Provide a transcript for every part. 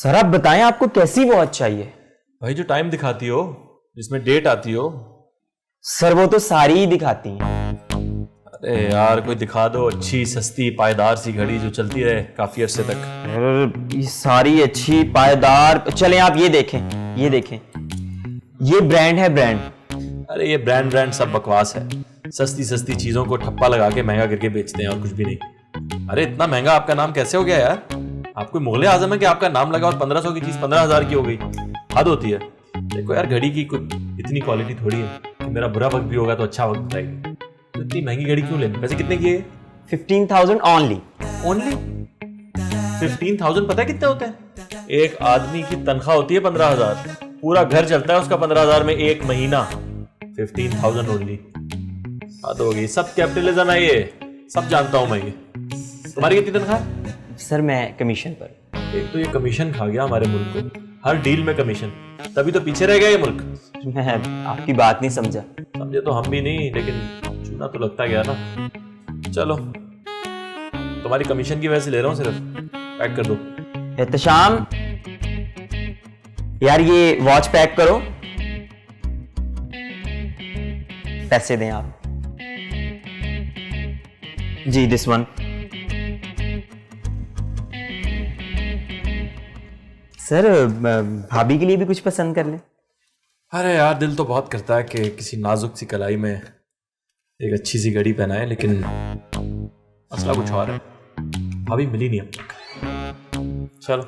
Sir आप बताएं आपको कैसी वॉच चाहिए? भाई जो टाइम दिखाती हो, जिसमें डेट आती हो। सर वो तो सारी ही दिखाती हैं। अरे यार कोई दिखा दो अच्छी सस्ती पायदार सी घड़ी जो चलती रहे काफी अरसे तक। ये सारी अच्छी पायदार, चलें आप ये देखें, ये देखें, ये ब्रांड है ब्रांड। अरे ये ब्रांड सब बकवास है। सस्ती सस्ती चीजों को ठप्पा लगा के महंगा करके बेचते हैं और कुछ भी नहीं। अरे इतना महंगा आपका नाम कैसे हो गया यार? आप कोई मुगले आजम है कि आपका नाम लगा और 1500 की चीज 15,000 की हो गई? हद होती है। देखो यार घड़ी की कोई इतनी क्वालिटी थोड़ी है कि मेरा बुरा वक्त भी होगा तो अच्छा वक्त बताएगी। तो इतनी महंगी घड़ी क्यों लेनी? वैसे कितने की है? 15,000 ओनली। ओनली 15,000? पता है कितने होते हैं? एक आदमी की तनख्वाह होती है 15,000। पूरा घर चलता है उसका 15,000 में एक महीना। 15,000 ओनली। बात हो गई। सब कैपिटलिज्म है ये, सब जानता हूं मैं ये। तुम्हारी कितनी तनख्वाह? सर मैं कमीशन पर। एक तो ये कमीशन खा गया हमारे मुल्क को, हर डील में कमीशन, तभी तो पीछे रह गया ये मुल्क। मैं आपकी बात नहीं समझा। समझे तो हम भी नहीं, लेकिन चूना तो लगता गया ना। चलो तुम्हारी कमीशन की वजह से ले रहा हूँ, सिर्फ पैक कर दो। एहतशाम यार ये वॉच पैक करो, पैसे दें आप। जी दिस वन। सर भाभी के लिए भी कुछ पसंद कर ले। अरे यार दिल तो बहुत करता है कि किसी नाजुक सी कलाई में एक अच्छी सी घड़ी पहनाए, लेकिन मसला कुछ और है। भाभी मिली नहीं अब तक। चलो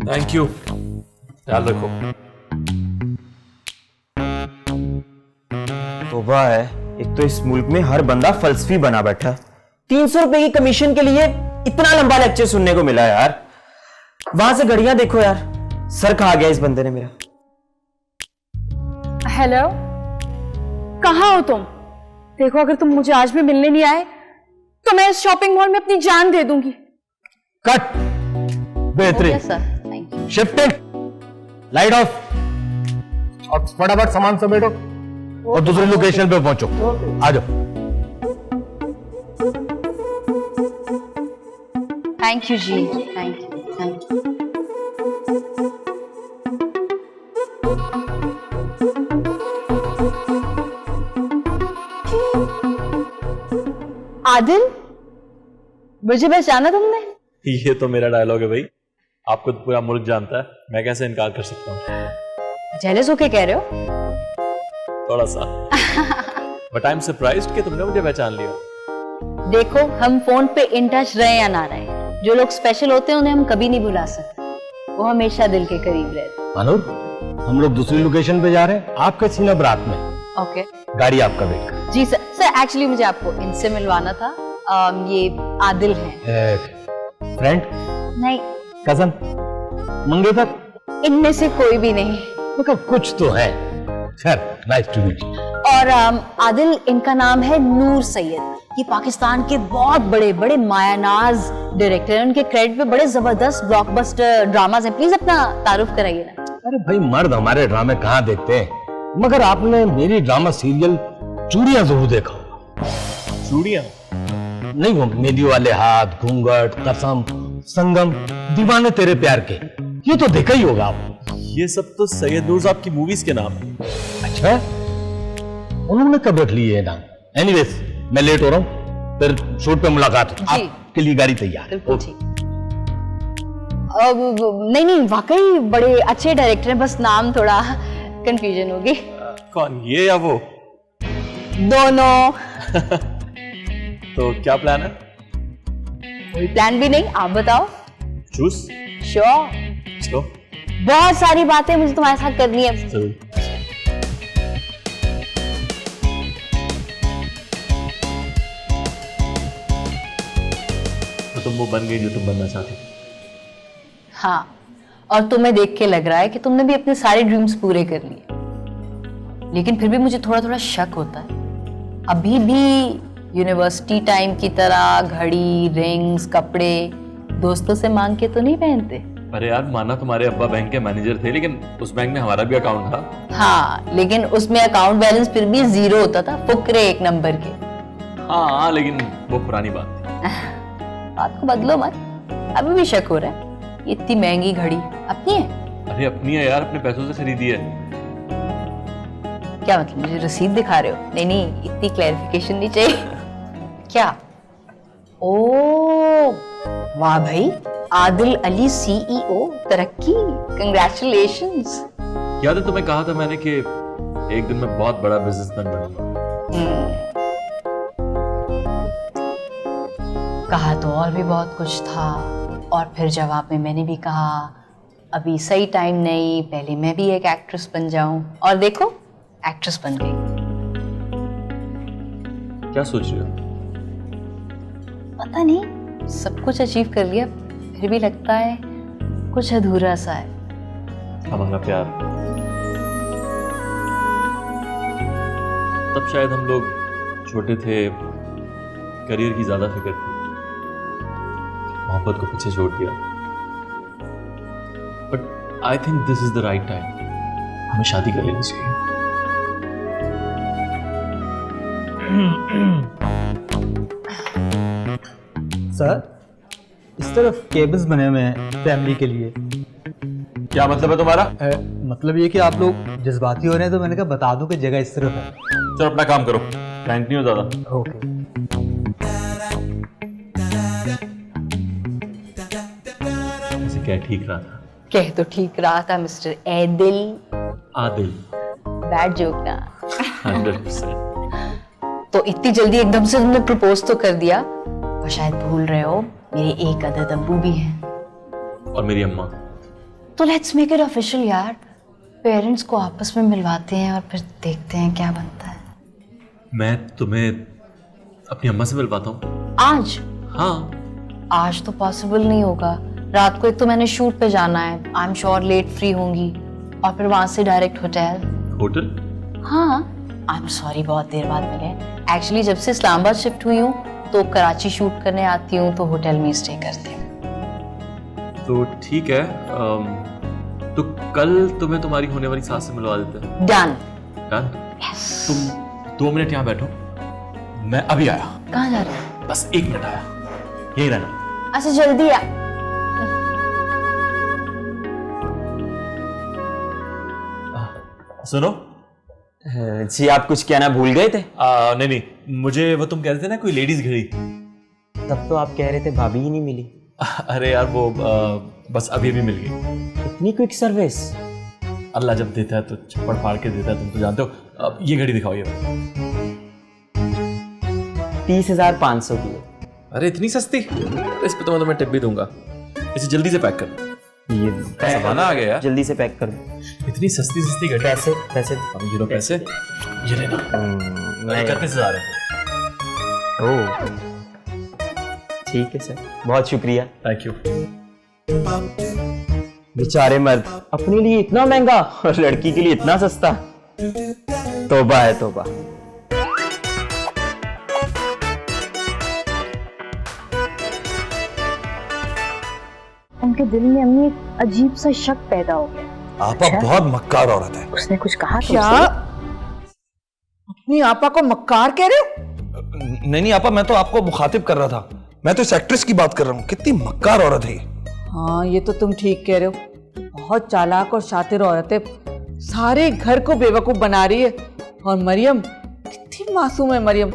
थैंक यू, ख्याल रखो। तौबा है, एक तो इस मुल्क में हर बंदा फलसफी बना बैठा। 300 रुपए की कमीशन के लिए इतना लंबा लेक्चर सुनने को मिला यार। वहां से घड़ियां देखो यार, सर खा गया इस बंदे ने मेरा। हेलो, कहाँ हो तुम? देखो अगर तुम मुझे आज भी मिलने नहीं आए तो मैं इस शॉपिंग मॉल में अपनी जान दे दूंगी। कट। बेहतरीन। Shifting, light of. और फटाफट सामान समेटो और दूसरी लोकेशन पे पहुंचो। आ जाओ। थैंक यू जी, thank you thank you. Adil, मुझे पहचाना तुमने? ये तो मेरा डायलॉग है भाई, आपको तो पूरा मुल्क जानता है, मैं कैसे इनकार कर सकता हूँ? जेलस होके कह रहे हो? थोड़ा सा। बट आई एम सरप्राइज्ड कि तुमने मुझे पहचान लिया। देखो हम फोन पे इन टच रहे या ना रहे, जो लोग स्पेशल होते हैं उन्हें हम कभी नहीं भुला सकते, वो हमेशा दिल के करीब रहते। मनोज, हम लोग दूसरी लोकेशन पे जा रहे हैं, आप कैसी ना बारात में। ओके। गाड़ी आपका वेट कर। जी सर। सर एक्चुअली मुझे आपको इनसे मिलवाना था। ये आदिल हैं। फ्रेंड? नहीं। कजन? मंगेतर? इनमें से कोई भी नहीं। मतलब कुछ तो है। खैर, नाइस टू मीट यू। और आदिल, इनका नाम है नूर सैयद। ये पाकिस्तान के बहुत बड़े बड़े मायानाज डायरेक्टर हैं। उनके क्रेडिट पे बड़े जबरदस्त ब्लॉकबस्टर ड्रामाज हैं। प्लीज अपना तारुफ कराइए ना। अरे भाई, मर्द हमारे ड्रामे कहाँ देखते हैं, मगर आपने मेरी ड्रामा सीरियल चूड़ियां जरूर देखा होगा। चूड़ियां? नहीं, वो मेहंदी वाले हाथ, घूंघट, कसम, संगम, दीवाने तेरे प्यार के, ये तो देखा ही होगा आप। ये सब तो सैयद नूर साहब की मूवीज के नाम है। अच्छा, उन्होंने कब रख लिए नाम? एनीवेज, मैं लेट हो रहा हूँ, फिर शूट पे मुलाकात हो। आपके लिए गाड़ी तैयार है। नहीं, वाकई बड़े अच्छे डायरेक्टर हैं, बस नाम थोड़ा कंफ्यूजन होगी। कौन, ये या वो? दोनों। तो क्या प्लान है? कोई प्लान भी नहीं, आप बताओ। चूस। श्योर। चलो। बहुत सारी बातें मुझे तुम्हारे साथ करनी है। जरूर। तो तुम वो बन गई जो तुम बनना चाहती थी। हाँ, और तुम्हें देख के लग रहा है कि तुमने भी अपने सारे ड्रीम्स पूरे कर लिए, लेकिन फिर भी मुझे थोड़ा थोड़ा शक होता है। अभी भी यूनिवर्सिटी टाइम की तरह घड़ी, रिंग्स, कपड़े दोस्तों से मांग के तो नहीं पहनते? अरे यार, माना तुम्हारे अब्बा बैंक के मैनेजर थे, लेकिन उस बैंक में हमारा भी अकाउंट था। हाँ, लेकिन उसमें अकाउंट बैलेंस फिर भी 0 होता था, फुकरे एक नंबर के। हाँ, लेकिन वो पुरानी बात थी। बात को बदलो मत। अभी भी शक हो रहा है? इतनी महंगी घड़ी अपनी है? अरे अपनी है यार, अपने पैसों से खरीदी है। क्या मतलब, मुझे रसीद दिखा रहे हो? नहीं नहीं, इतनी क्लैरिफिकेशन नहीं चाहिए। क्या? ओ वाह भाई, आदिल अली CEO, तरक्की, कंग्रेचुलेशंस। याद है तुम्हें कहा था मैंने कि एक दिन मैं बहुत बड़ा बिजनेसमैन बनूंगा। कहा तो और भी बहुत कुछ था, और फिर जवाब में मैंने भी कहा अभी सही टाइम नहीं, पहले मैं भी एक एक्ट्रेस बन जाऊं, और देखो एक्ट्रेस बन गई। क्या सोच रहे हो? पता नहीं, सब कुछ अचीव कर लिया, फिर भी लगता है कुछ अधूरा सा है। हमारा प्यार। तब शायद हम लोग छोटे थे, करियर की ज्यादा फिक्र थी, मोहब्बत को पीछे छोड़ दिया। But I think this is the right time, हमें शादी कर लेनी चाहिए। सर, इस तरफ केबल्स बने हुए हैं फैमिली के लिए। क्या मतलब है तुम्हारा? मतलब ये कि आप लोग जज्बाती हो रहे हैं, तो मैंने कहा बता दूं कि जगह इस तरफ है। चलो अपना काम करो, फ्रैंक नहीं हो ज्यादा। ओके। ऐसे क्या ठीक रहा था? कह तो ठीक रहा था मिस्टर एदिल। आदिल। बैड जोक ना। 100%। तो इतनी जल्दी एकदम से तुमने प्रपोज तो कर दिया, और शायद भूल रहे हो मेरे एक अदद अब्बू भी हैं। और मेरी अम्मा। तो लेट्स मेक इट ऑफिशियल यार, पेरेंट्स को आपस में मिलवाते हैं और फिर देखते हैं क्या बनता है। मैं तुम्हें अपनी अम्मा से मिलवाता हूँ। आज? हाँ। आज तो पॉसिबल नहीं होगा, रात को एक तो मैंने शूट पे जाना है, I am sure late free होंगी, और फिर वहां से डायरेक्ट होटल। होटल? हाँ, आई एम सॉरी बहुत देर बाद मिले। एक्चुअली जब से इस्लामाबाद शिफ्ट हुई हूँ तो कराची शूट करने आती हूँ, तो होटल में स्टे करती हूँ। तो ठीक है, तो कल तुम्हें तुम्हारी होने वाली सास से मिलवा देते हैं। डन। डन? तुम 2 मिनट यहाँ बैठो, मैं अभी आया। कहाँ जा रहे हो? बस 1 मिनट आया, यही रहना। अच्छा जल्दी आ। सुनो। जी आप कुछ कहना भूल गए थे? नहीं नहीं, मुझे वो तुम कह रहे थे ना कोई लेडीज घड़ी। तब तो आप कह रहे थे भाभी ही नहीं मिली। अरे यार वो बस अभी अभी मिल गई। इतनी क्विक सर्विस? अल्लाह जब देता है तो छप्पड़ फाड़ के देता है, तुम तो जानते हो। अब ये घड़ी दिखाओ, ये 30,500 की है। अरे इतनी सस्ती? इस पे तो मैं तुम्हें टिप भी दूंगा। इसे जल्दी से पैक कर। ये सामान आ गया यार। जल्दी से पैक कर दो। इतनी सस्ती सस्ती घड़ी। पैसे पैसे अब ये लो पैसे, ये लेना। नहीं। 31,000 है। ओह ठीक है सर, बहुत शुक्रिया। Thank you. बेचारे मर्द, अपने लिए इतना महंगा और लड़की के लिए इतना सस्ता। तौबा है तौबा। उनके दिल में अम्मी एक अजीब सा शक पैदा हो गया। आपा बहुत मक्कार औरत है। उसने कुछ कहा क्या? अपनी आपा को मक्कार कह रहे हो? नहीं आपा, मैं तो आपको मुखातिब कर रहा था। मैं तो इस एक्ट्रेस की बात कर रहा हूँ। कितनी मक्कार औरत है ये। हाँ ये तो तुम ठीक कह रहे हो, बहुत चालाक और शातिर औरत है, सारे घर को बेवकूफ बना रही है। और मरियम कितनी मासूम है, मरियम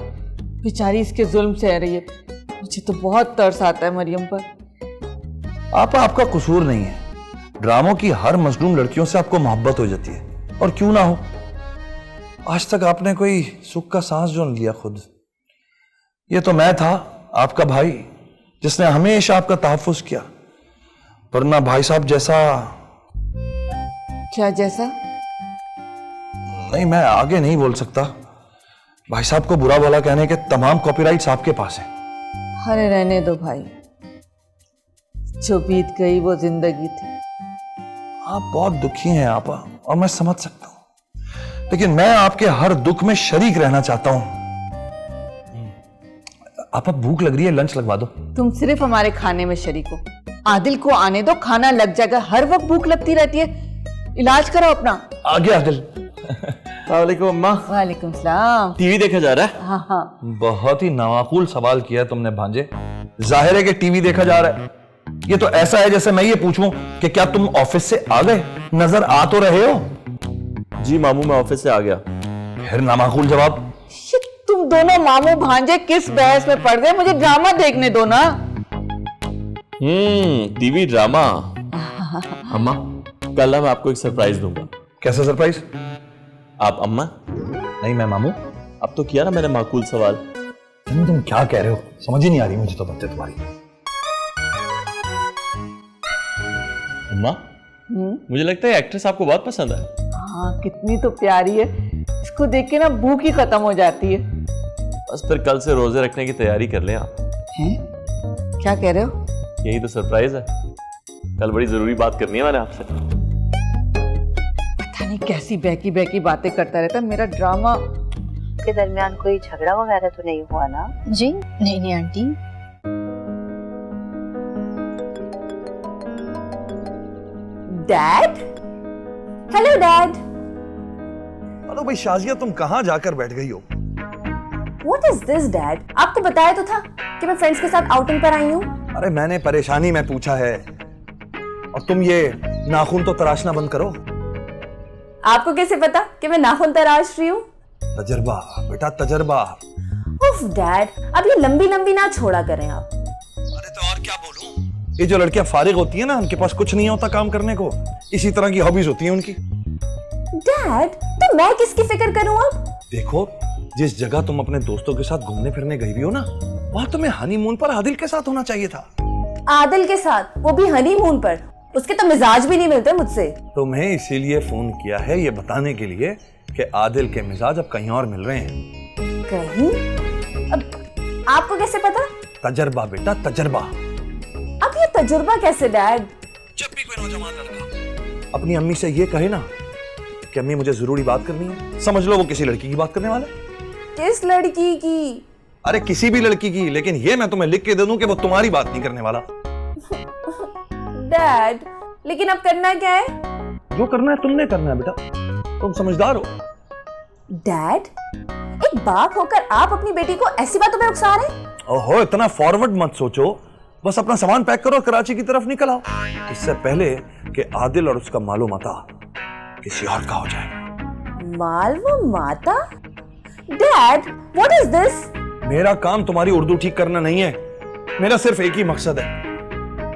बेचारी इसके जुल्म सह रही है। मुझे तो बहुत तरस आता है मरियम पर। आपा आपका कसूर नहीं है, ड्रामों की हर मजलूम लड़कियों से आपको मोहब्बत हो जाती है, और क्यों ना हो। आज तक आपने कोई सुख का सांस जो न लिया खुद। ये तो मैं था आपका भाई जिसने हमेशा आपका तहफ्फुज किया, वरना भाई साहब जैसा। क्या जैसा? नहीं, मैं आगे नहीं बोल सकता। भाई साहब को बुरा भला कहने के तमाम कॉपीराइट्स आपके पास हैं। अरे रहने दो भाई, जो बीत गई वो जिंदगी थी। आप बहुत दुखी हैं आपा, और मैं समझ सकता हूं, लेकिन मैं आपके हर दुख में शरीक रहना चाहता हूं। आपा भूख लग रही है, लंच लगवा दो। तुम सिर्फ हमारे खाने में शरीक हो। आदिल को आने दो, खाना लग जाएगा। हर वक्त भूख लगती रहती है, इलाज करो अपना। आ गया आदिल। वालेकुम अम्मा। वालेकुम सलाम। टीवी देखा जा रहा है? हाँ। बहुत ही नवाकुल सवाल किया तुमने भांजे। जाहिर है कि टीवी देखा जा रहा है। ये तो ऐसा है जैसे मैं ये पूछूं कि क्या तुम ऑफिस से आ गए? नजर आ तो रहे हो। जी मामू, मैं ऑफिस से आ गया। फिर नामाकूल जवाब। ये तुम दोनों मामू भांजे किस बहस में पड़ गए? मुझे ड्रामा देखने दो ना। TV drama. अम्मा, कल ना मैं आपको एक सरप्राइज दूंगा। कैसा सरप्राइज? आप अम्मा? नहीं, मैं मामू। अब तो किया ना मैंने माकूल सवाल। तुम क्या कह रहे हो? समझ ही नहीं आ रही मुझे तो बातें तुम्हारी। अम्मा, मुझे लगता है एक्ट्रेस आपको बहुत पसंद है। हाँ, कितनी तो प्यारी है। इसको देख के ना भूख ही खत्म हो जाती है। बस फिर कल से रोजे रखने की तैयारी कर लें आप। हैं? क्या कह रहे हो? यही तो सरप्राइज है। कल बड़ी जरूरी बात करनी है मैंने आपसे। पता नहीं कैसी बहकी बहकी बातें करता रहता है। मेरा ड्रामा के दरमियान कोई झगड़ा वगैरह तो नहीं हुआ ना? जी नहीं aunty. Dad? Hello dad. Hello भाई शाजिया, तुम कहाँ जाकर बैठ गई हो? What is this dad? आपको बताया तो था कि मैं फ्रेंड्स के साथ आउटिंग पर आई हूँ। अरे मैंने परेशानी में पूछा है, और तुम ये नाखून तो तराशना बंद करो। आपको कैसे पता कि मैं नाखून तराश रही हूँ? तजर्बा बेटा, तजर्बा। उफ डैड, अब ये लंबी लंबी ना छोड़ा करें आप। अरे तो और क्या बोलूं? ये जो लड़कियां फारिग होती है ना, उनके पास कुछ नहीं होता काम करने को, इसी तरह की हॉबीज होती हैं उनकी। डैड, तो मैं किसकी फिक्र करूं अब? देखो, जिस जगह तुम अपने दोस्तों के साथ घूमने फिरने गई हुई हो ना, वहां तुम्हें हनीमून पर आदिल के साथ होना चाहिए था। आदिल के साथ? वो भी हनीमून पर? उसके तो मिजाज भी नहीं मिलते मुझसे। तुम्हें इसीलिए फोन किया है, ये बताने के लिए कि आदिल के मिजाज अब कहीं और मिल रहे हैं। कहीं? अब आपको कैसे पता? तजर्बा बेटा, तजर्बा। अब ये तजुर्बा कैसे डैड? जब भी कोई नौजवान लड़का अपनी अम्मी से ये कहे ना कि अम्मी मुझे जरूरी बात करनी है, समझ लो वो किसी लड़की की बात करने वाला है। किस लड़की की? अरे किसी भी लड़की की, लेकिन ये मैं तुम्हें लिख के दे दूं कि वो तुम्हारी बात नहीं करने वाला। डैड, लेकिन अब करना क्या है? जो करना है तुमने करना है बेटा, तुम समझदार हो। डैड, एक बाप होकर आप अपनी बेटी को ऐसी बातों में उकसा रहे हैं? ओहो, इतना फॉरवर्ड मत सोचो, बस अपना सामान पैक करो और कराची की तरफ निकल आओ, इससे पहले कि आदिल और उसका मालो माता किसी और का हो जाए। माल व माता? Dad, what is this? मेरा काम तुम्हारी उर्दू ठीक करना नहीं है, मेरा सिर्फ एक ही मकसद है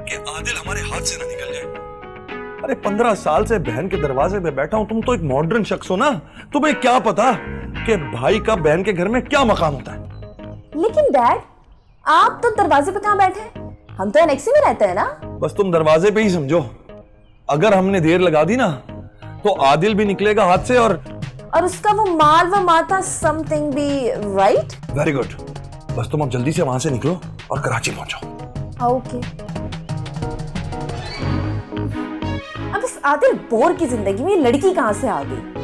कि आदिल हमारे हाथ से ना निकल जाए। अरे 15 साल से बहन के दरवाजे पे बैठा हूं, तुम तो एक मॉडर्न शख्स हो ना, तुम्हें क्या पता कि भाई का बहन के घर में क्या मकाम होता है। लेकिन डैड, आप तो दरवाजे पे कहाँ बैठे हैं? हम तो एनेक्सी में रहते हैं ना। बस तुम दरवाजे पे ही समझो, अगर हमने देर लगा दी ना तो आदिल भी निकलेगा हाथ से और उसका वो माल व माता समथिंग भी, राइट? Very good. बस तुम अब जल्दी से वहां से निकलो और कराची पहुंचो। ओके। अब इस आदिल बोर की जिंदगी में लड़की कहां से आ गई?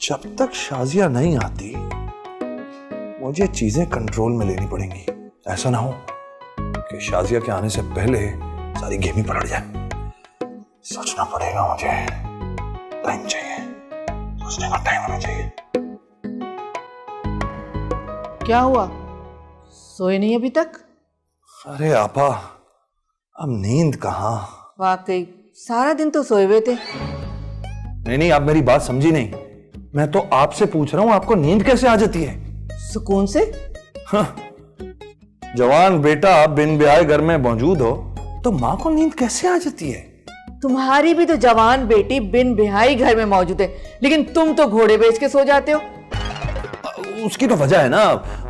जब तक शाजिया नहीं आती मुझे चीजें कंट्रोल में लेनी पड़ेंगी। ऐसा ना हो कि शाजिया के आने से पहले सारी गेम ही पलट जाए। सोचना पड़ेगा मुझे, टाइम चाहिए, सोचने का टाइम होना चाहिए। क्या हुआ? सोए नहीं अभी तक? अरे आपा, अब नींद कहाँ? वाकई सारा दिन तो सोए हुए थे। नहीं, आप मेरी बात समझी नहीं। मैं तो आपसे पूछ रहा हूं, आपको नींद कैसे आ जाती है? सुकून से। हाँ, जवान बेटा बिन ब्याहे घर में मौजूद हो तो माँ को नींद कैसे आ जाती है? तुम्हारी भी तो जवान बेटी बिन बिहाई घर में मौजूद है, लेकिन तुम तो घोड़े बेच के सो जाते हो। उसकी तो वजह है ना,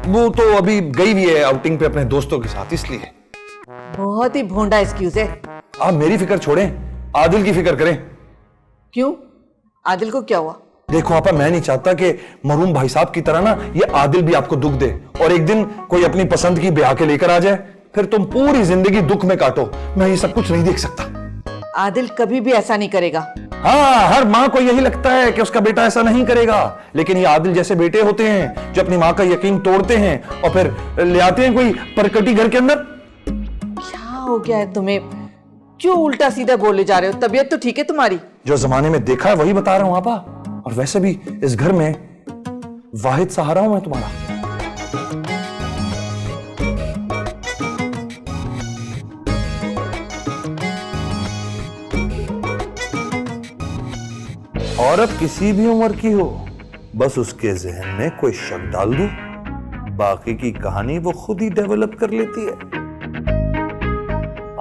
वो तो अभी गई हुई है आउटिंग पे अपने दोस्तों के साथ, इसलिए। बहुत ही भोंडा एक्सक्यूज है। आप मेरी फिक्र छोड़ें, आदिल की फिक्र करें। क्यों? आदिल को क्या हुआ? देखो आपा, मैं नहीं चाहता कि मरूम भाई साहब की तरह ना ये आदिल भी आपको दुख दे और एक दिन कोई अपनी पसंद की ब्याह के लेकर आ जाए, फिर तुम पूरी जिंदगी दुख में काटो। मैं ये सब कुछ नहीं देख सकता। आदिल कभी भी ऐसा नहीं करेगा। हाँ, हर माँ को यही लगता है कि उसका बेटा ऐसा नहीं करेगा, लेकिन ये आदिल जैसे बेटे होते हैं जो अपनी माँ का यकीन तोड़ते हैं और फिर ले आते हैं कोई परकटी घर के अंदर। क्या हो गया है तुम्हें? क्यों उल्टा सीधा बोले जा रहे हो? तबीयत तो ठीक है तुम्हारी? जो जमाने में देखा है वही बता रहा हूं आपा। और वैसे भी इस घर में वाहिद सहारा हूं मैं तुम्हारा। औरत किसी भी उम्र की हो, बस उसके जहन में कोई शक डाल दो, बाकी की कहानी वो खुद ही डेवलप कर लेती है।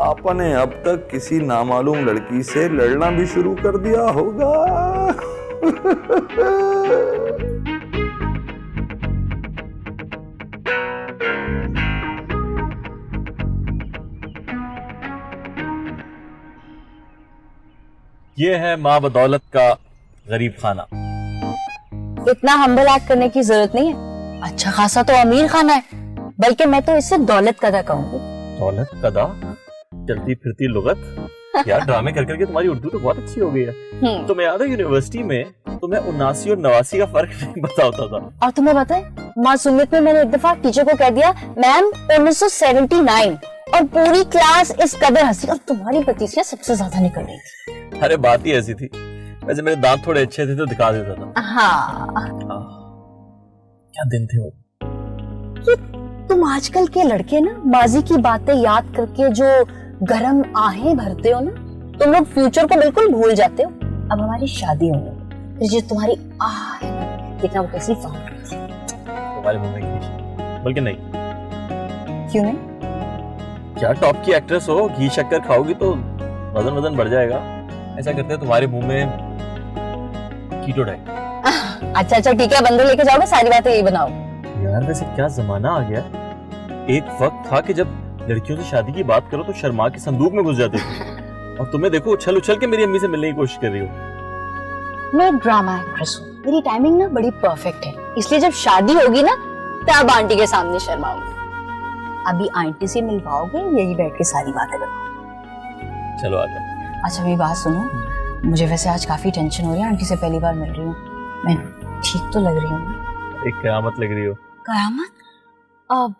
आपने अब तक किसी नामालूम लड़की से लड़ना भी शुरू कर दिया होगा। ये है माँ बदौलत का गरीब खाना। इतना हम्बल एक्ट करने की जरूरत नहीं है, अच्छा खासा तो अमीर खाना है, बल्कि मैं तो इसे दौलत कदा कहूंगी। दौलत कदा? चलती फिरती लुगत। यार ड्रामे कर करके तुम्हारी उर्दू तो बहुत अच्छी हो गई है। तुम्हें याद है यूनिवर्सिटी में तुम्हें 79 और 89 का फर्क नहीं पता होता था। और तुम्हें पता है मासूमियत में मैंने एक दफा टीचर को कह दिया मैम 1979, और पूरी क्लास इस कदर हंसी, और तुम्हारी भतीजियां सबसे ज्यादा निकल रही थी। अरे बात ही ऐसी थी। वैसे मेरे दांत थोड़े अच्छे थे तो दिखा देता था। हाँ, क्या दिन थे वो। ये तुम आजकल के लड़के ना माजी की बातें याद करके जो गरम आहें भरते हो ना, तुम लोग फ्यूचर को बिल्कुल भूल जाते हो। अब हमारी शादी होने, फिर जो तुम्हारी आहें देखना वो कैसी फाड़ थी। तुम्हारे मुंह में घी, बल्कि नहीं। क्यों नहीं? क्या टॉप की एक्ट्रेस हो, घी शक्कर खाओगी तो वजन वजन बढ़ जाएगा। ऐसा करते हैं तुम्हारे मुंह में कीटो डाइट। अच्छा अच्छा ठीक है, बंदे लेके जाओगे, सारी बातें यही बनाओ। यार वैसे क्या जमाना आ गया। एक वक्त था कि जब लड़कियों से शादी की बात करो तो शर्मा के संदूक में घुस जाते थे, और तुम्हें देखो उछल उछल के मेरी अम्मी से मिलने की कोशिश कर रही हो। मैं ड्रामा एक्ट्रेस हूँ, मेरी टाइमिंग ना बड़ी परफेक्ट है, इसलिए जब शादी होगी ना तब आंटी के सामने शर्माऊंगी। अभी आंटी से मिलवाओगे, यही बैठ के सारी बातें करो। चलो आजा। अच्छा मेरी बात सुनो, मुझे वैसे आज काफी टेंशन हो रही है, आंटी से पहली बार मिल रही हूँ। मैं ठीक तो लग रही हूँ? एक कयामत लग रही हो। कयामत? अब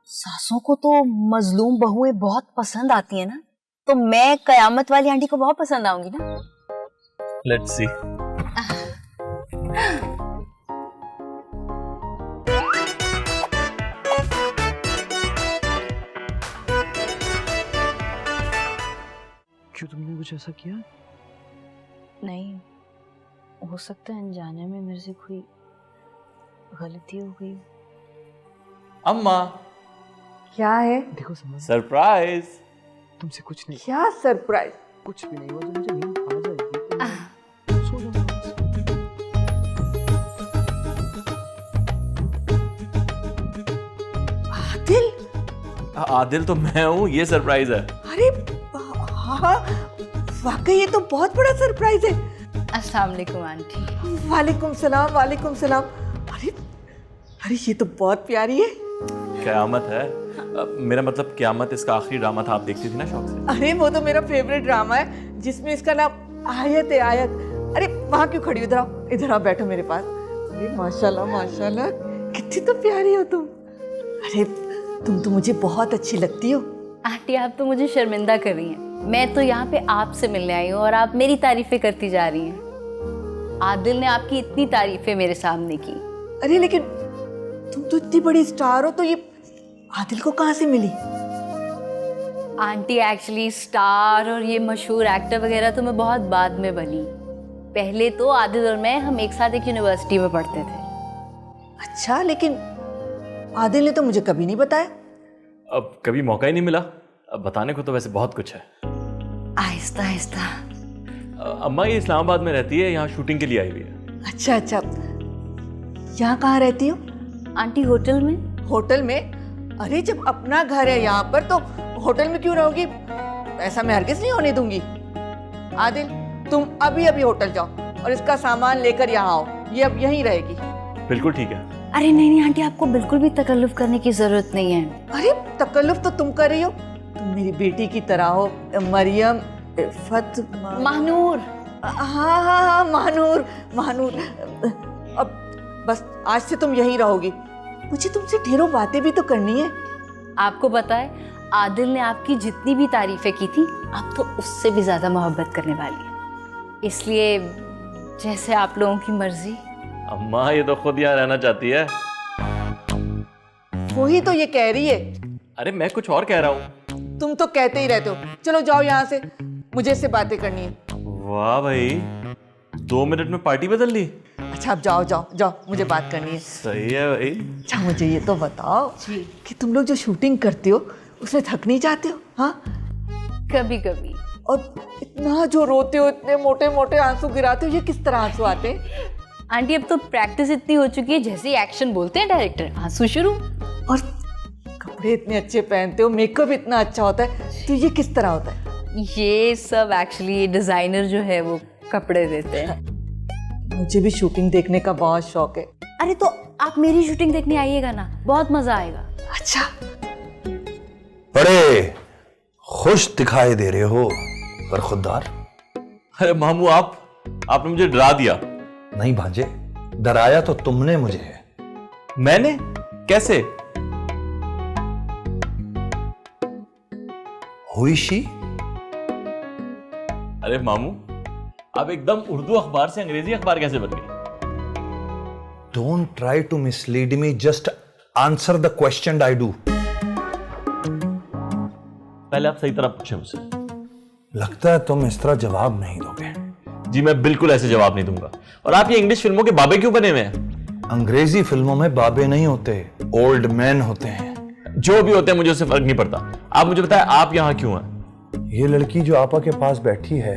सासों को तो मजलूम बहुएं बहुत पसंद आती है ना, तो मैं कयामत वाली आंटी को बहुत पसंद आऊंगी ना। Let's see. क्यों तुमने कुछ ऐसा किया? नहीं, हो सकता है अनजाने में मेरे से कोई गलती हो गई। अम्मा क्या है? देखो समझ, सरप्राइज। तुमसे कुछ नहीं, क्या सरप्राइज? कुछ भी नहीं, वो तो मुझे नींद आ जाएगी। सो जाओ। आदिल? आदिल तो मैं हूँ, ये सरप्राइज है। अरे हाँ, वाकई ये तो बहुत बड़ा सरप्राइज है। अस्सलाम वालेकुम आंटी। वालेकुम सलाम, वालेकुम सलाम। अरे अरे ये तो बहुत प्यारी है। कयामत है। मेरा मतलब क्यामत इसका आखिरी ड्रामा था, आप देखती थी ना शौक से। अरे वो तो मेरा फेवरेट ड्रामा है जिसमें इसका नाम आयत है, आयत। अरे वहाँ क्यों खड़ी हो? इधर आओ, बैठो मेरे पास। अरे माशाल्लाह माशाल्लाह, कितनी तो प्यारी हो तुम। अरे तुम तो मुझे बहुत अच्छी लगती हो। आंटी आप तो मुझे शर्मिंदा कर रही हैं, मैं तो यहाँ पे आपसे मिलने आई हूँ और आप मेरी तारीफें करती जा रही हैं। आदिल ने आपकी इतनी तारीफें मेरे सामने की। अरे लेकिन तुम तो इतनी बड़ी स्टार हो, तो ये आदिल को कहाँ से मिली? आंटी एक्चुअली स्टार और ये मशहूर एक्टर वगैरह तो मैं बहुत बाद में बनी। पहले तो आदिल और मैं हम एक साथ एक यूनिवर्सिटी में पढ़ते थे। अच्छा, लेकिन आदिल ने तो मुझे कभी नहीं बताया। अब कभी मौका ही नहीं मिला। अब बताने को तो वैसे बहुत कुछ है। आहिस्ता आहिस्ता। अम्मा ये इस्लामाबाद में रहती है, यहाँ शूटिंग के लिए आई हुई है। अच्छा अच्छा, यहाँ कहाँ रहती हो? आंटी होटल में। होटल में? अरे जब अपना घर है यहाँ पर तो होटल में क्यों रहोगी? ऐसा मैं हरगिज नहीं होने दूंगी। आदिल तुम अभी अभी होटल जाओ और इसका सामान लेकर यहाँ आओ, ये अब यहीं रहेगी। बिल्कुल ठीक है। अरे नहीं नहीं आंटी, आपको बिल्कुल भी तकल्लुफ करने की जरूरत नहीं है। अरे तकल्लुफ तो तुम कर रही हो, तुम मेरी बेटी की तरह हो। मरियम, इफ़त, महानूर। हाँ हाँ हाँ, महानूर महानूर। अब बस आज से तुम यहीं रहोगी। मुझे तुमसे ढेरों बातें भी तो करनी है। आपको पता है आदिल ने आपकी जितनी भी तारीफें की थी, आप तो उससे भी ज्यादा मोहब्बत करने वाली है। इसलिए जैसे आप लोगों की मर्जी। अम्मा ये तो खुद यहाँ रहना चाहती है। वही तो ये कह रही है। अरे मैं कुछ और कह रहा हूँ। तुम तो कहते ही रहते हो। चलो जाओ यहाँ से, मुझे इससे बातें करनी है। वाह भाई, 2 मिनट में पार्टी बदल ली। अच्छा अब जाओ जाओ जाओ, मुझे बात करनी है। सही है भाई। अच्छा मुझे ये तो बताओ कि तुम लोग जो शूटिंग करते हो उसमें थक नहीं जाते हो? हाँ, कभी कभी। और इतना जो रोते हो, इतने मोटे मोटे आंसू गिराते हो, ये किस तरह आंसू आते हैं? आंटी अब तो प्रैक्टिस इतनी हो चुकी है, जैसे ही एक्शन बोलते हैं डायरेक्टर आंसू शुरू। और कपड़े इतने अच्छे पहनते हो, मेकअप इतना अच्छा होता है, तो ये किस तरह होता है? ये सब एक्चुअली डिजाइनर जो है वो कपड़े देते हैं। मुझे भी शूटिंग देखने का बहुत शौक है। अरे तो आप मेरी शूटिंग देखने आइएगा ना, बहुत मजा आएगा। अच्छा, बड़े खुश दिखाई दे रहे हो पर खुददार। अरे मामू आपने मुझे डरा दिया। नहीं भांजे, डराया तो तुमने मुझे है। मैंने? कैसे? हुई शी? अरे मामू, आप एकदम उर्दू अखबार से अंग्रेजी अखबार कैसे बन गए? Don't try to mislead me, just answer the question I do. पहले आप सही तरह पूछे मुझसे। लगता है तुम इस तरह जवाब नहीं दोगे। जी मैं बिल्कुल ऐसे जवाब नहीं दूंगा। और आप ये इंग्लिश फिल्मों के बाबे क्यों बने हुए हैं? अंग्रेजी फिल्मों में बाबे नहीं होते, ओल्ड मैन होते हैं। जो भी होते हैं मुझे उससे फर्क नहीं पड़ता। आप मुझे बताएं आप यहाँ क्यों हैं? ये लड़की जो आपा के पास बैठी है,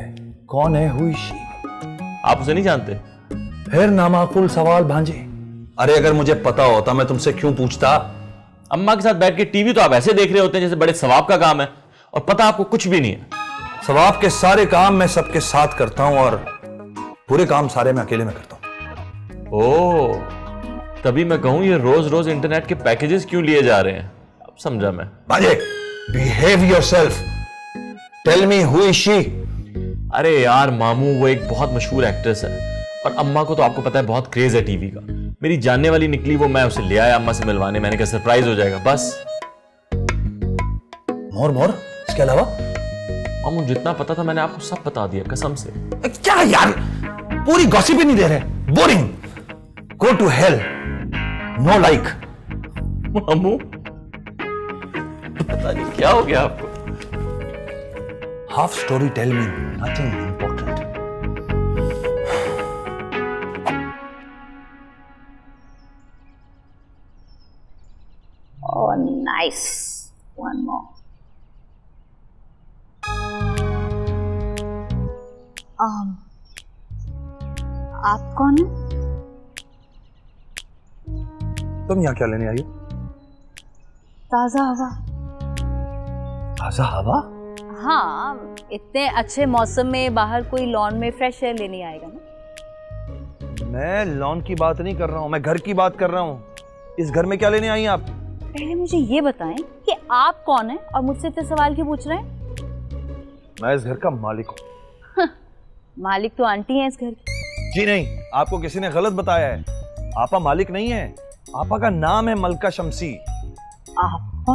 कौन है? हुई शी? आप उसे नहीं जानते? फिर नामाकुल सवाल भांजे। अरे अगर मुझे पता होता मैं तुमसे क्यों पूछता? अम्मा के साथ बैठ के टीवी तो आप ऐसे देख रहे होते हैं जैसे बड़े सवाब का काम है, और पता आपको कुछ भी नहीं है। सवाब के सारे काम मैं सबके साथ करता हूं और पूरे काम सारे मैं अकेले में करता हूं। ओह, तभी मैं कहूं ये रोज रोज इंटरनेट के पैकेजेस क्यों लिए जा रहे हैं। अब समझा मैं। भांजे, behave yourself. Tell me who is she? अरे यार मामू, वो एक बहुत मशहूर एक्ट्रेस है, और अम्मा को तो आपको पता है बहुत क्रेज है टीवी का। मेरी जानने वाली निकली, वो मैं उसे ले आया अम्मा से मिलवाने। मैंने कहा सरप्राइज हो जाएगा बस। मोर इसके अलावा? मामू जितना पता था मैंने आपको सब बता दिया कसम से। क्या यार, पूरी गॉसिप ही नहीं दे रहे। Boring. Go to hell. No like. मामू पता नहीं क्या हो गया आपको। Half story tell me, nothing important. Oh, nice. One more. आप कौन है? तुम यहाँ क्या लेने आई हो? ताजा हवा। ताजा हवा? हाँ, इतने अच्छे मौसम में बाहर कोई लॉन में फ्रेश एयर लेने आएगा ना। मैं लॉन की बात नहीं कर रहा हूँ, मैं घर की बात कर रहा हूँ। इस घर में क्या लेने आई हैं आप? पहले मुझे ये बताएं कि आप कौन हैं और मुझसे इतने सवाल क्यों पूछ रहे हैं? मैं इस घर का मालिक हूँ। मालिक तो आंटी हैं इस घर की। जी नहीं, आपको किसी ने गलत बताया है। आपा मालिक नहीं है, आपा का नाम है मलका शमसी। आपा?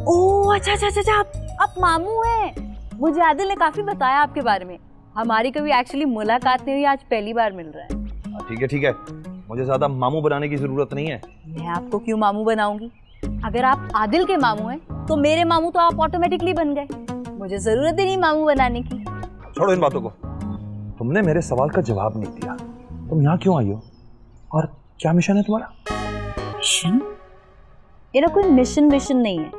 ओह अच्छा अच्छा अच्छा, आप मामू हैं। मुझे आदिल ने काफी बताया आपके बारे में। हमारी कभी एक्चुअली मुलाकात नहीं हुई, आज पहली बार मिल रहा है। ठीक है ठीक है, मुझे ज्यादा मामू बनाने की जरूरत नहीं है। मैं आपको क्यों मामू बनाऊंगी? अगर आप आदिल के मामू हैं तो मेरे मामू तो आप ऑटोमेटिकली बन गए। मुझे जरूरत ही नहीं मामू बनाने की। छोड़ो इन बातों को। तुमने मेरे सवाल का जवाब नहीं दिया। तुम यहाँ क्यों आई हो और क्या मिशन है तुम्हारा? मिशन? मेरा कोई मिशन नहीं है।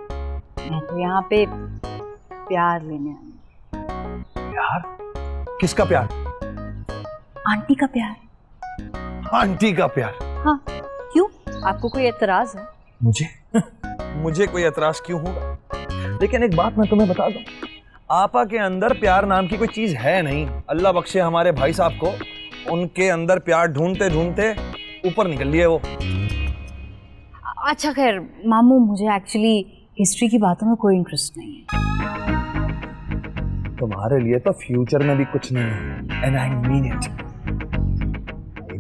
मैं तो यहाँ पे प्यार लेने आई हूँ। प्यार? किसका प्यार? आंटी का प्यार। आंटी का प्यार? हाँ, क्यों? आपको कोई एतराज है? मुझे कोई एतराज क्यों होगा? लेकिन एक बात मैं तुम्हें बता दूं, आपा के अंदर प्यार नाम की कोई चीज है नहीं। अल्लाह बख्शे हमारे भाई साहब को, उनके अंदर प्यार ढूंढते ढूंढते ऊपर निकल लिए वो। अच्छा खैर मामू, मुझे एक्चुअली हिस्ट्री की बातों में कोई इंटरेस्ट नहीं है। तुम्हारे लिए तो फ्यूचर में भी कुछ नहीं है, एंड आई मीन इट।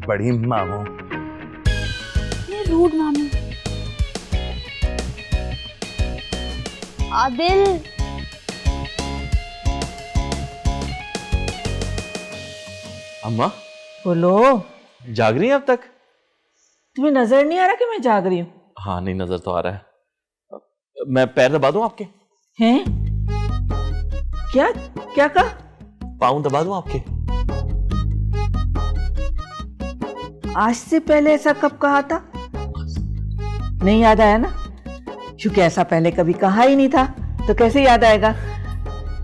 बड़ी मामू। ये रूड मामू। आदिल, अम्मा बोलो, जाग रही हैं अब तक? तुम्हें नजर नहीं आ रहा कि मैं जाग रही हूँ? हाँ नहीं, नजर तो आ रहा है। मैं पैर दबा दूं आपके? हैं? क्या क्या कहा? पाँव दबा दूं आपके? आज से पहले ऐसा कब कहा था? नहीं याद आया ना? क्योंकि ऐसा पहले कभी कहा ही नहीं था, तो कैसे याद आएगा?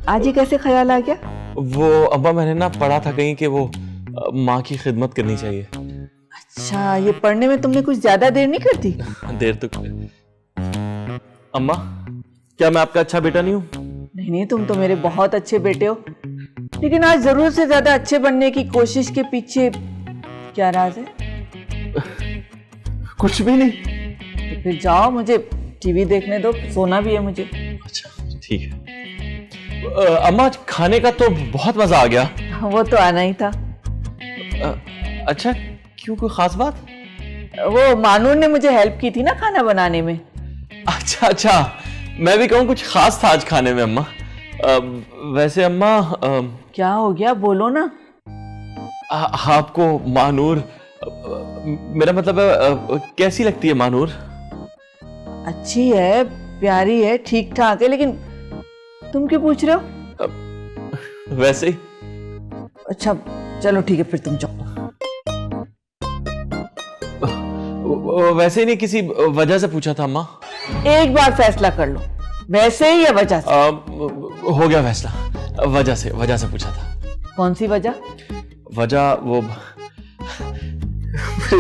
आज ही कैसे ख्याल आ गया? वो अम्मा, मैंने ना पढ़ा था कहीं कि वो माँ की खिदमत करनी चाहिए। अच्छा, ये पढ़ने में तुमने कुछ ज्यादा देर नहीं करती? देर तो अम्मा, क्या मैं आपका अच्छा बेटा नहीं हूँ? नहीं नहीं, तुम तो मेरे बहुत अच्छे बेटे हो, लेकिन आज जरूरत से ज्यादा अच्छे बनने की कोशिश के पीछे क्या राज है? कुछ भी नहीं। तो फिर जाओ, मुझे टीवी देखने दो, सोना भी है मुझे। अच्छा ठीक है। अम्मा, आज खाने का तो बहुत मजा आ गया। वो तो आना ही था। अच्छा, क्यों, कोई खास बात? वो मानूर ने मुझे हेल्प की थी ना खाना बनाने में। अच्छा अच्छा, मैं भी कहूँ कुछ खास था आज खाने में अम्मा। वैसे अम्मा, क्या हो गया, बोलो ना। आपको मानूर, मेरा मतलब कैसी लगती है मानूर? अच्छी है, प्यारी है, ठीक ठाक है, लेकिन तुम क्यों पूछ रहे हो? वैसे ही। अच्छा चलो ठीक है, फिर तुम जाओ। वैसे ही नहीं, किसी वजह से पूछा था अम्मा। एक बार फैसला कर लो, वैसे ही या वजह से? हो गया फैसला, वजह से पूछा था। कौन सी वजह? वजह वो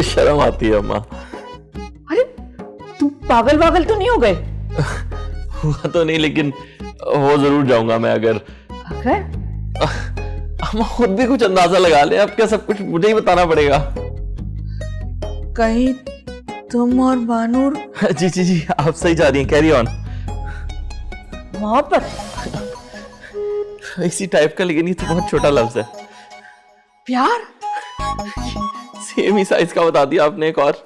शर्म आती है अम्मा। अरे तुम पागल तो नहीं हो गए? हुआ तो नहीं, लेकिन हो जरूर जाऊंगा मैं अगर अम्मा खुद भी कुछ अंदाजा लगा ले। अब क्या सब कुछ मुझे ही बताना पड़ेगा? कहीं तुम और बानूर? जी, आप सही जा रही हैं, कैरी ऑन। मोहब्बत? इसी टाइप का, लेकिन ये तो बहुत छोटा लफ्ज है। प्यार? सेम ही साइज का बता दिया आपने एक और।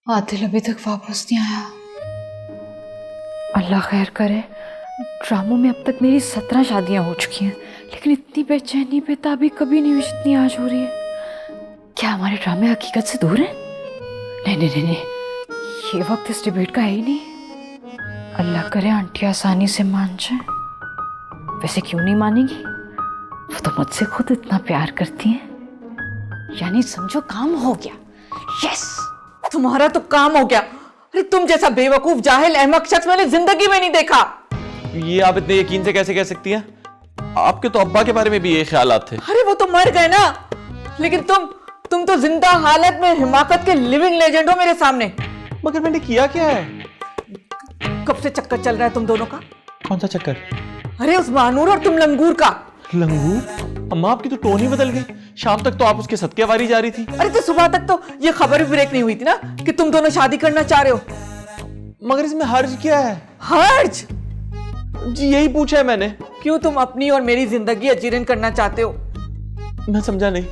आदिल अभी तक वापस नहीं आया। अल्लाह खैर करे। ड्रामों में अब तक मेरी 17 शादियां हो चुकी हैं, लेकिन इतनी बेचैनी बेताबी कभी नहीं हुई जितनी आज हो रही है। क्या हमारे ड्रामे हकीकत से दूर हैं? नहीं, ये वक्त इस डिबेट का है ही नहीं। अल्लाह करे आंटी आसानी से मान जाए। वैसे क्यों नहीं मानेगी, वो तो मुझसे खुद इतना प्यार करती हैं। यानी समझो काम हो गया। यस, तुम्हारा तो काम हो गया। अरे तुम जैसा बेवकूफ जाहिल अहमक शख्स मैंने जिंदगी में नहीं देखा। ये आप इतने यकीन से कैसे कह सकती हैं? आपके तो अब्बा के बारे में भी ये ख्यालात थे। अरे वो तो मर गए ना, लेकिन तुम तो जिंदा हालत में हिमाकत के लिविंग लेजेंड हो मेरे सामने। मगर मैंने किया क्या है? कब से चक्कर चल रहा है तुम दोनों का? कौन सा चक्कर? अरे उस मानूर और तुम लंगूर का। लंगूर? अम्मा, आपकी तो टोन ही बदल गई। शाम तक तो आप उसके सदके वारी जा रही थी। अरे तो सुबह तक तो ये खबर भी ब्रेक नहीं हुई थी ना कि तुम दोनों शादी करना चाह रहे हो। मगर इसमें हर्ज क्या है? हर्ज? जी यही पूछा है मैंने। क्यों, तुम अपनी और मेरी जिंदगी अजीरन करना चाहते हो? मैं समझा नहीं।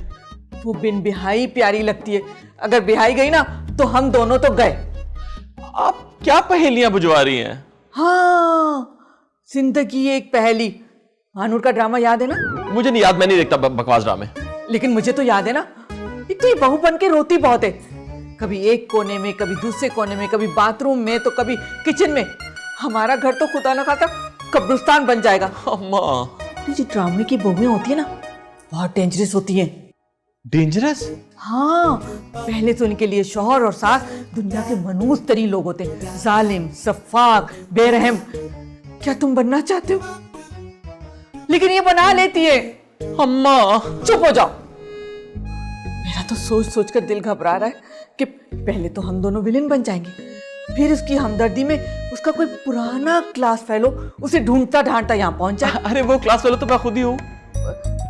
वो बिन बिहाई प्यारी लगती है, अगर बिहाई गई ना तो हम दोनों तो गए। आप क्या पहेलियां बुझवा रही हैं? हाँ, जिंदगी एक पहेली। मानूर का ड्रामा याद है ना? मुझे नहीं याद, मैं नहीं देखता बकवास ड्रामे। लेकिन मुझे तो याद है ना। एक तो ये बहू बन के रोती बहुत है, कभी एक कोने में, कभी दूसरे कोने में, कभी बाथरूम में, तो कभी किचन में। हमारा घर तो खुदा न खासा कब्रिस्तान बन जाएगा। अम्मा, जो ड्रामे की बहुएं होती है ना, बहुत डेंजरस होती हैं। डेंजरस? हाँ, पहले तो उनके लिए शौहर और सास दुनिया के मनूस तरीन लोग होते हैं, जालिम, सफाक, बेरहम। क्या तुम बनना चाहते हो? लेकिन ये बना लेती है। अम्मा चुप हो जाओ। मेरा तो सोच सोच कर दिल घबरा रहा है कि पहले तो हम दोनों विलेन बन जाएंगे, फिर उसकी हमदर्दी में उसका कोई पुराना क्लास फेलो उसे ढूंढता ढांढता यहाँ पहुंच जाए। अरे वो क्लास फेलो तो मैं खुद ही हूँ।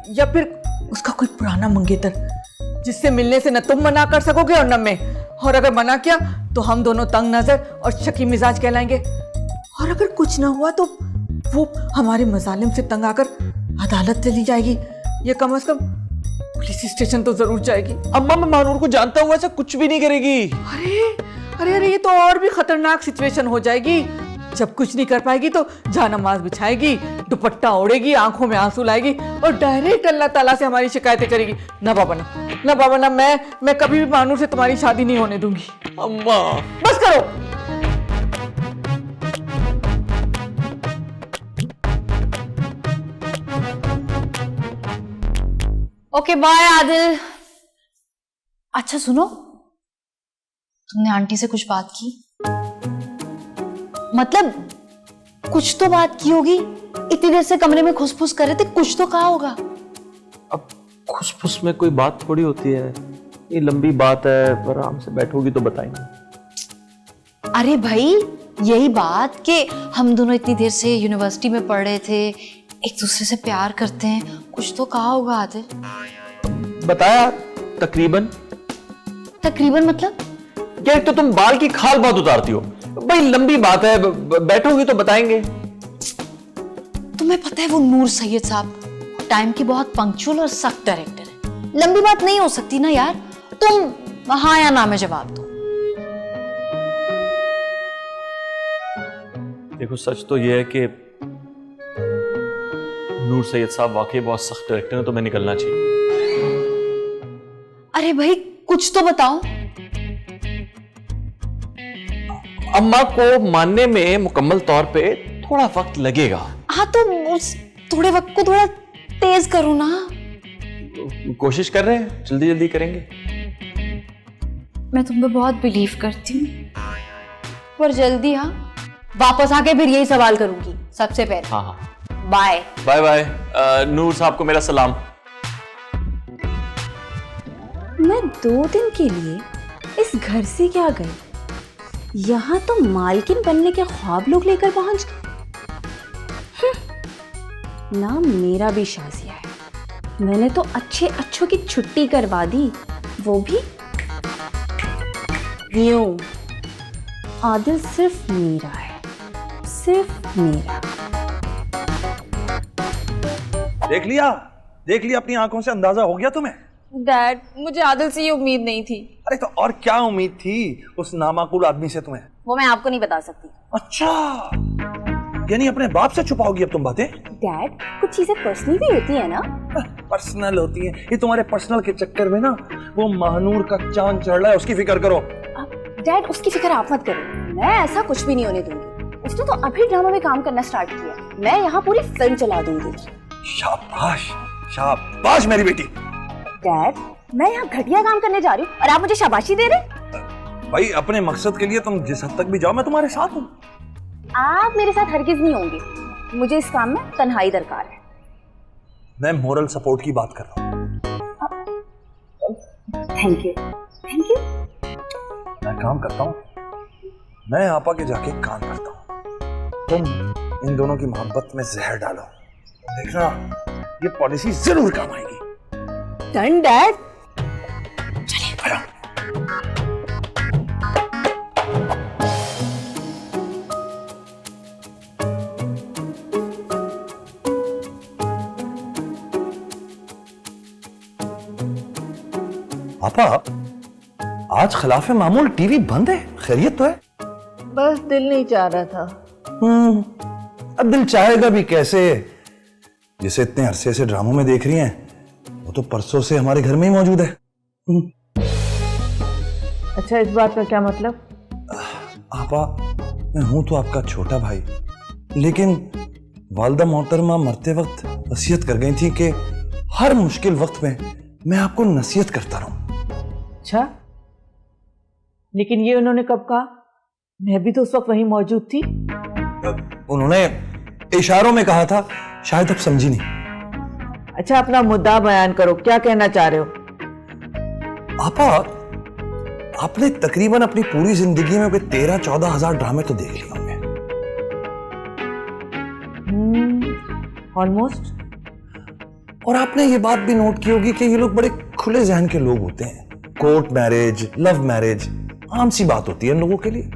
या फिर उसका कोई पुराना मंगेतर जिससे मिलने से न तुम मना कर सकोगे और न मैं, और अगर मना किया तो हम दोनों तंग नजर और शकी मिजाज कहलाएंगे। और अगर कुछ ना हुआ तो वो हमारे मजालिम से तंग आकर अदालत चली जाएगी या कम से कम पुलिस स्टेशन तो जरूर जाएगी। अम्मा मैं महानूर को जानता हूँ, ऐसा कुछ भी नहीं करेगी। अरे अरे अरे, ये तो और भी खतरनाक सिचुएशन हो जाएगी। जब कुछ नहीं कर पाएगी तो जानमाज बिछाएगी, दुपट्टा ओढ़ेगी, आंखों में आंसू लाएगी और डायरेक्ट अल्लाह ताला से हमारी शिकायतें करेगी। ना बाबा ना, मैं कभी भी मानूर से तुम्हारी शादी नहीं होने दूंगी। अम्मा बस करो। Okay bye Adil. अच्छा सुनो, तुमने आंटी से कुछ बात की? मतलब कुछ तो बात की होगी, इतनी देर से कमरे में खुसफुस कर रहे थे, कुछ तो कहा होगा। अब खुसफुस में कोई बात थोड़ी होती है, ये लंबी बात है, आराम से बैठोगी तो बताएंगे। अरे भाई यही बात कि हम दोनों इतनी देर से यूनिवर्सिटी में पढ़ रहे थे, एक दूसरे से प्यार करते हैं, कुछ तो कहा होगा आदिल। बताया तकरीबन। तकरीबन मतलब? क्या एक तो तुम बाल की खाल बहुत उतारती हो भाई, लंबी बात है, बैठोगी तो बताएंगे। तुम्हें पता है वो नूर सैयद साहब टाइम की बहुत पंक्चुअल और सख्त डायरेक्टर है, लंबी बात नहीं हो सकती ना यार। तुम हाँ या ना में जवाब दो। देखो सच तो यह है कि नूर सैयद साहब वाकई बहुत सख्त डायरेक्टर है, तो मैं निकलना चाहिए। अरे भाई कुछ तो बताओ। अम्मा को मानने में मुकम्मल तौर पे थोड़ा वक्त लगेगा। हाँ तो उस थोड़े वक्त को थोड़ा तेज करो ना। कोशिश कर रहे हैं, जल्दी जल्दी करेंगे। मैं तुम पे बहुत बिलीव करती हूँ, पर जल्दी हाँ वापस आके फिर यही सवाल करूंगी सबसे पहले। हाँ हाँ बाय बाय बाय। नूर साहब को मेरा सलाम। मैं 2 दिन के लिए इस घर से क्या गई, यहाँ तो मालकिन बनने के ख्वाब लोग लेकर पहुंच गए। ना मेरा भी शाजिया है, मैंने तो अच्छों की छुट्टी करवा दी, वो भी यूं। आदिल सिर्फ मेरा है, सिर्फ मेरा। देख लिया अपनी आंखों से, अंदाजा हो गया तुम्हें? डैड मुझे आदिल से ये उम्मीद नहीं थी। अरे तो और क्या उम्मीद थी उस नामाकुल आदमी से तुम्हें? वो मैं आपको नहीं बता सकती। अच्छा, यानी अपने बाप से छुपाओगी अब तुम बातें? डैड कुछ चीजें पर्सनल भी होती है ना। पर्सनल होती हैं? ये तुम्हारे पर्सनल के चक्कर में ना वो महानूर का चांद चढ़ रहा है, उसकी फिक्र करो। डैड उसकी फिक्र आप मत करो, मैं ऐसा कुछ भी नहीं होने दूंगी। उसने तो अभी ड्रामा में काम करना स्टार्ट किया, मैं यहाँ पूरी फिल्म चला दूंगी। शाबाश शाबाश मेरी बेटी। डैड मैं यहाँ घटिया काम करने जा रही हूँ और आप मुझे शाबाशी दे रहे? भाई अपने मकसद के लिए तुम जिस हद तक भी जाओ मैं तुम्हारे साथ हूँ। आप मेरे साथ हरगिज नहीं होंगे, मुझे इस काम में तन्हाई दरकार है। मैं मोरल सपोर्ट की बात कर रहा हूँ। Thank you thank you. मैं काम करता हूँ, मैं आपा के जाके काम करता हूँ, तुम इन दोनों की मोहब्बत में जहर डालो, देखना ये पॉलिसी जरूर काम आएगी। Done dad. चलिए आपा, आज खिलाफे मामूल टीवी बंद है, खैरियत तो है? बस दिल नहीं चाह रहा था। अब दिल चाहेगा भी कैसे? जिसे इतने अरसे से ड्रामों में देख रही हैं वो तो परसों से हमारे घर में ही मौजूद है। अच्छा इस बात का क्या मतलब? आपा मैं हूं तो आपका छोटा भाई, लेकिन वालदा मोहतरमा मरते वक्त वसीयत कर गई थी कि हर मुश्किल वक्त में मैं आपको नसीहत करता रहूं। अच्छा लेकिन ये उन्होंने कब कहा? मैं भी तो उस वक्त वहीं मौजूद थी। उन्होंने इशारों में कहा था, शायद आप समझी नहीं। अच्छा अपना मुद्दा बयान करो, क्या कहना चाह रहे हो? आपा आपने तकरीबन अपनी पूरी जिंदगी में कोई 13-14 हजार ड्रामे तो देख लिए होंगे। ऑलमोस्ट। और आपने ये बात भी नोट की होगी कि ये लोग बड़े खुले जहन के लोग होते हैं। कोर्ट मैरिज, लव मैरिज आम सी बात होती है इन लोगों के लिए।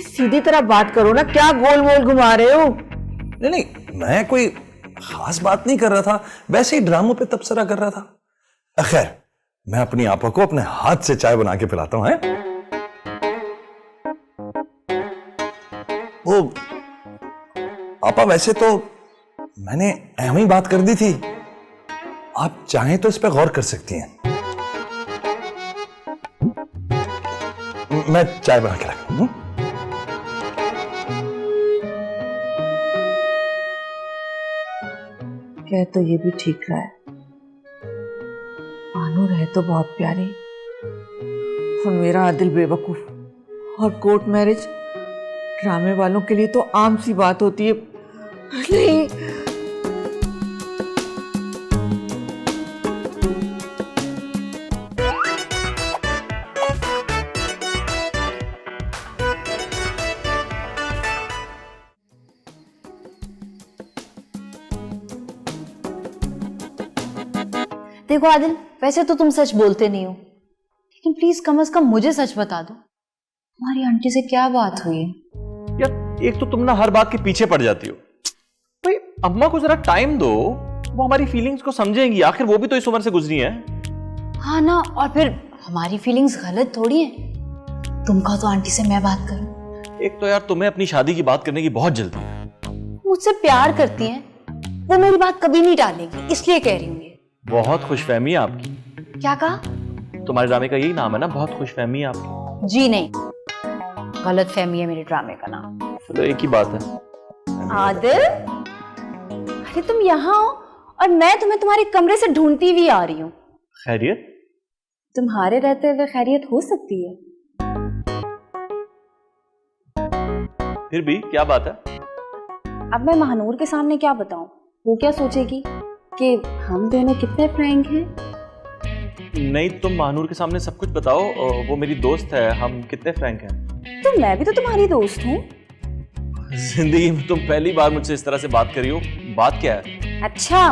सीधी तरह बात करो ना, क्या गोल मोल घुमा रहे हो? नहीं मैं कोई खास बात नहीं कर रहा था, वैसे ही ड्रामों पे तबसरा कर रहा था। खैर, मैं अपनी आपा को अपने हाथ से चाय बना के पिलाता हूं। वो आपा, वैसे तो मैंने ऐਵੇਂ ही बात कर दी थी, आप चाहें तो इस पे गौर कर सकती हैं। मैं चाय बना के रखता हूं। कह तो ये भी ठीक रहा है, मानूर है तो बहुत प्यारी, और मेरा आदिल बेवकूफ। और कोर्ट मैरिज ड्रामे वालों के लिए तो आम सी बात होती है। नहीं, देखो आदिल, वैसे तो तुम सच बोलते नहीं हो, लेकिन प्लीज कम से कम मुझे सच बता दो, तुम्हारी आंटी से क्या बात हुई है? यार एक तो तुम ना हर बात के पीछे पड़ जाती हो। भाई अम्मा को जरा टाइम दो, वो हमारी फीलिंग्स को समझेंगी, आखिर वो भी तो इस उम्र से गुजरी हैं। हाँ ना, और फिर हमारी फीलिंग्स गलत थोड़ी है। तुम कहो तो आंटी से मैं बात करूं। एक तो यार तुम्हें अपनी शादी की बात करने की बहुत जल्दी है। मुझसे प्यार करती हैं, वो मेरी बात कभी नहीं टालेगी, इसलिए कह रही हूँ ये। बहुत खुशफहमी है आपकी। क्या कहा? तुम्हारे ड्रामे का यही नाम है ना, बहुत खुशफहमी है आपकी। जी नहीं, गलत फहमी है मेरे ड्रामे का नाम। चलो एक ही बात है। आदिल, अरे तुम यहाँ हो और मैं तुम्हें तुम्हारे कमरे से ढूंढती हुई आ रही हूँ। खैरियत? तुम्हारे रहते हुए खैरियत हो सकती है? फिर भी क्या बात है? अब मैं महानूर के सामने क्या बताऊं? वो क्या सोचेगी कि हम दोनों कितने फ्रैंक हैं? नहीं, तुम महानूर के सामने सब कुछ बताओ, वो मेरी दोस्त है, हम कितने फ्रैंक हैं। तो मैं भी तो तुम्हारी दोस्त हूँ। जिंदगी में तुम पहली बार मुझसे इस तरह से बात करी हो। बात क्या है? अच्छा,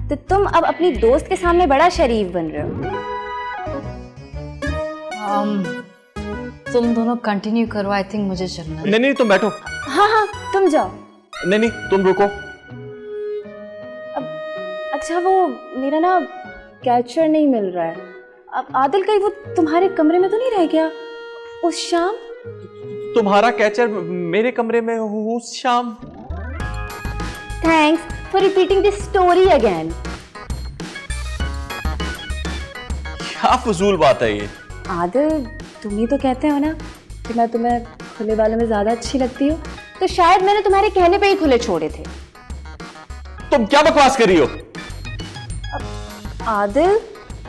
तो तुम अब अपनी दोस्त के सामने बड़ा शरीफ बन रहे हो। तुम दोनों कंटिन्यू करो, आई थिंक मुझे चलना। नहीं नहीं, तुम बैठो। हाँ हाँ, तुम जाओ। नहीं नहीं, तुम रुको। अच्छा, वो मेरा ना कैचर नहीं मिल रहा है। अब आदिल, कहीं वो तुम्हारे कमरे में तो नहीं रह गया उस शाम? तुम्हारा कैचर मेरे कमरे में उस शाम? Thanks for repeating this story again. क्या फजूल बात है ये? आदिल, तुम ही तो कहते हो ना कि मैं तुम्हें खुले वालों में ज्यादा अच्छी लगती हूँ, तो शायद मैंने तुम्हारे कहने पे ही खुले छोड़े थे। तुम क्या बकवास कर रही हो? आदिल,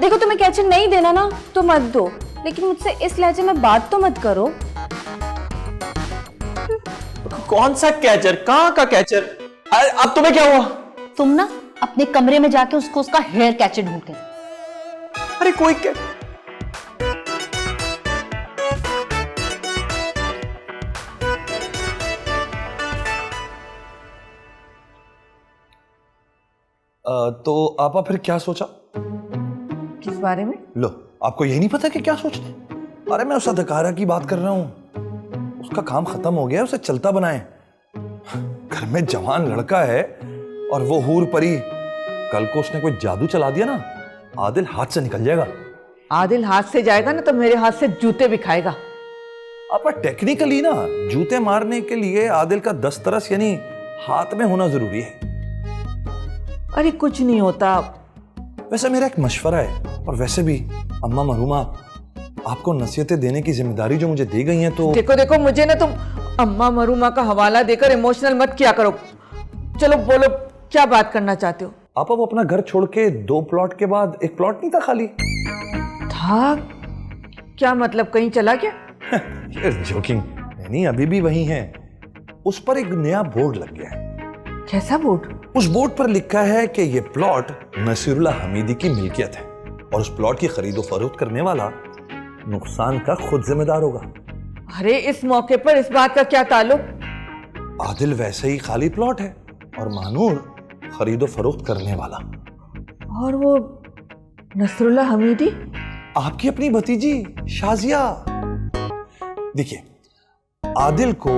देखो, तुम्हें कैचर नहीं देना ना तो मत दो, लेकिन मुझसे इस लहजे में बात तो मत करो। कौन सा कैचर? कहाँ का कैचर? अब तुम्हें क्या हुआ? तुम ना अपने कमरे में जाके उसको उसका हेयर कैचर ढूंढ के। अरे कोई तो आपा फिर क्या सोचा? किस बारे में? लो, आपको यही नहीं पता कि क्या सोचते? अरे मैं उस अदाकारा की बात कर रहा हूं, उसका काम खत्म हो गया, उसे चलता बनाए। घर में जवान लड़का है और वो हूर परी, कल को उसने कोई जादू चला दिया ना, आदिल हाथ से निकल जाएगा। आदिल हाथ से जाएगा ना तो मेरे हाथ से जूते भी खाएगा। आपा टेक्निकली ना जूते मारने के लिए आदिल का दस्तरस यानी हाथ में होना जरूरी है। अरे कुछ नहीं होता। वैसे मेरा एक मशवरा है, और वैसे भी अम्मा मरहूमा, आपको नसीहतें देने की जिम्मेदारी जो मुझे दी गई है, तो देखो देखो, मुझे ना तुम अम्मा मरूमा का हवाला देकर इमोशनल मत किया करो। चलो बोलो, क्या बात करना चाहते हो? आप वो अपना घर छोड़ के 2 प्लॉट के बाद एक प्लॉट नहीं था खाली? था? क्या मतलब, कहीं चला गया? जोकिंग। नहीं, अभी भी वही है। उस पर एक नया बोर्ड लग गया है। कैसा बोर्ड? उस बोर्ड पर लिखा है कि यह प्लॉट नसीरुल्लाह हमीदी की मिल्कियत है और उस प्लॉट की खरीदो फरोख्त करने वाला नुकसान का खुद जिम्मेदार होगा। अरे इस मौके पर इस बात का क्या ताल्लुक? आदिल वैसे ही खाली प्लॉट है और महानूर खरीदो फरोख्त करने वाला। और वो नसरुल्लाह हमीदी? आपकी अपनी भतीजी शाजिया। देखिए, आदिल को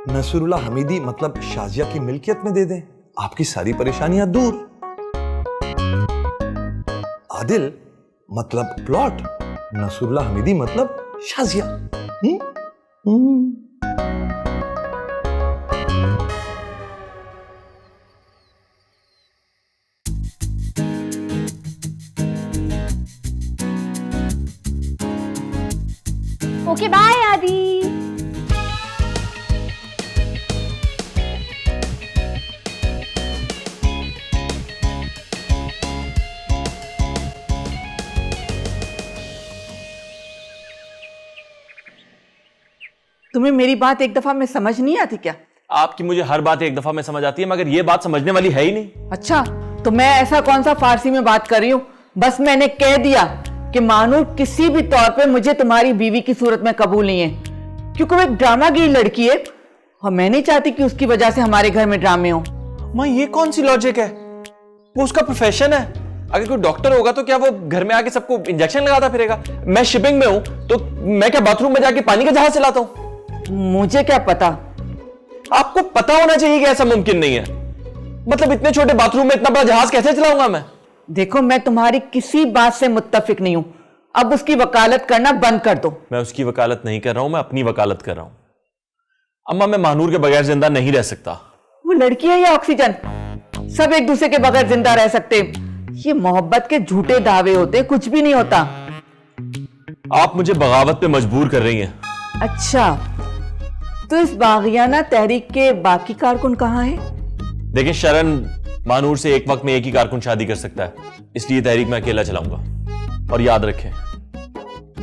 नसरुल्लाह हमीदी मतलब शाजिया की मिल्कियत में दे दें आपकी सारी परेशानियां दूर। आदिल मतलब प्लॉट, नसरुल्ला हमीदी मतलब शाजिया। ओके बाय आदि। तुम्हें मेरी बात एक दफा में समझ नहीं आती क्या? आपकी मुझे हर बात एक दफा में समझ आती है, मगर ये बात समझने वाली है ही नहीं। अच्छा, तो मैं ऐसा कौन सा फारसी में बात कर रही हूँ? बस मैंने कह दिया कि मानूर किसी भी तौर पे मुझे तुम्हारी बीवी की सूरत में कबूल नहीं है, क्योंकि वो एक ड्रामागीर लड़की है और मैं नहीं चाहती कि उसकी वजह से हमारे घर में ड्रामे हो। माँ ये कौन सी लॉजिक है? वो उसका प्रोफेशन है। अगर कोई डॉक्टर होगा तो क्या वो घर में आके सबको इंजेक्शन लगाता फिरेगा? मैं शिपिंग में हूं तो मैं क्या बाथरूम में जाके पानी का जहाज चलाता हूं? मुझे क्या पता? आपको पता होना चाहिए कि ऐसा मुमकिन नहीं है। मतलब इतने छोटे बाथरूम में इतना बड़ा जहाज कैसे चलाऊंगा मैं? देखो, मैं तुम्हारी किसी बात से मुत्तफिक नहीं हूं। अब उसकी वकालत करना बंद कर दो। मैं उसकी वकालत नहीं कर रहा हूं, मैं अपनी वकालत कर रहा हूं। अम्मा, मैं महानूर के बगैर जिंदा नहीं रह सकता। वो लड़की है या ऑक्सीजन? सब एक दूसरे के बगैर जिंदा रह सकते। ये मोहब्बत के झूठे दावे होते, कुछ भी नहीं होता। आप मुझे बगावत पे मजबूर कर रही हैं। अच्छा, तो इस बागियाना तहरीक के बाकी कारकुन कहाँ हैं? देखिए शरण, महानूर से एक वक्त में एक ही कारकुन शादी कर सकता है, इसलिए तहरीक मैं अकेला चलाऊंगा। और याद रखें,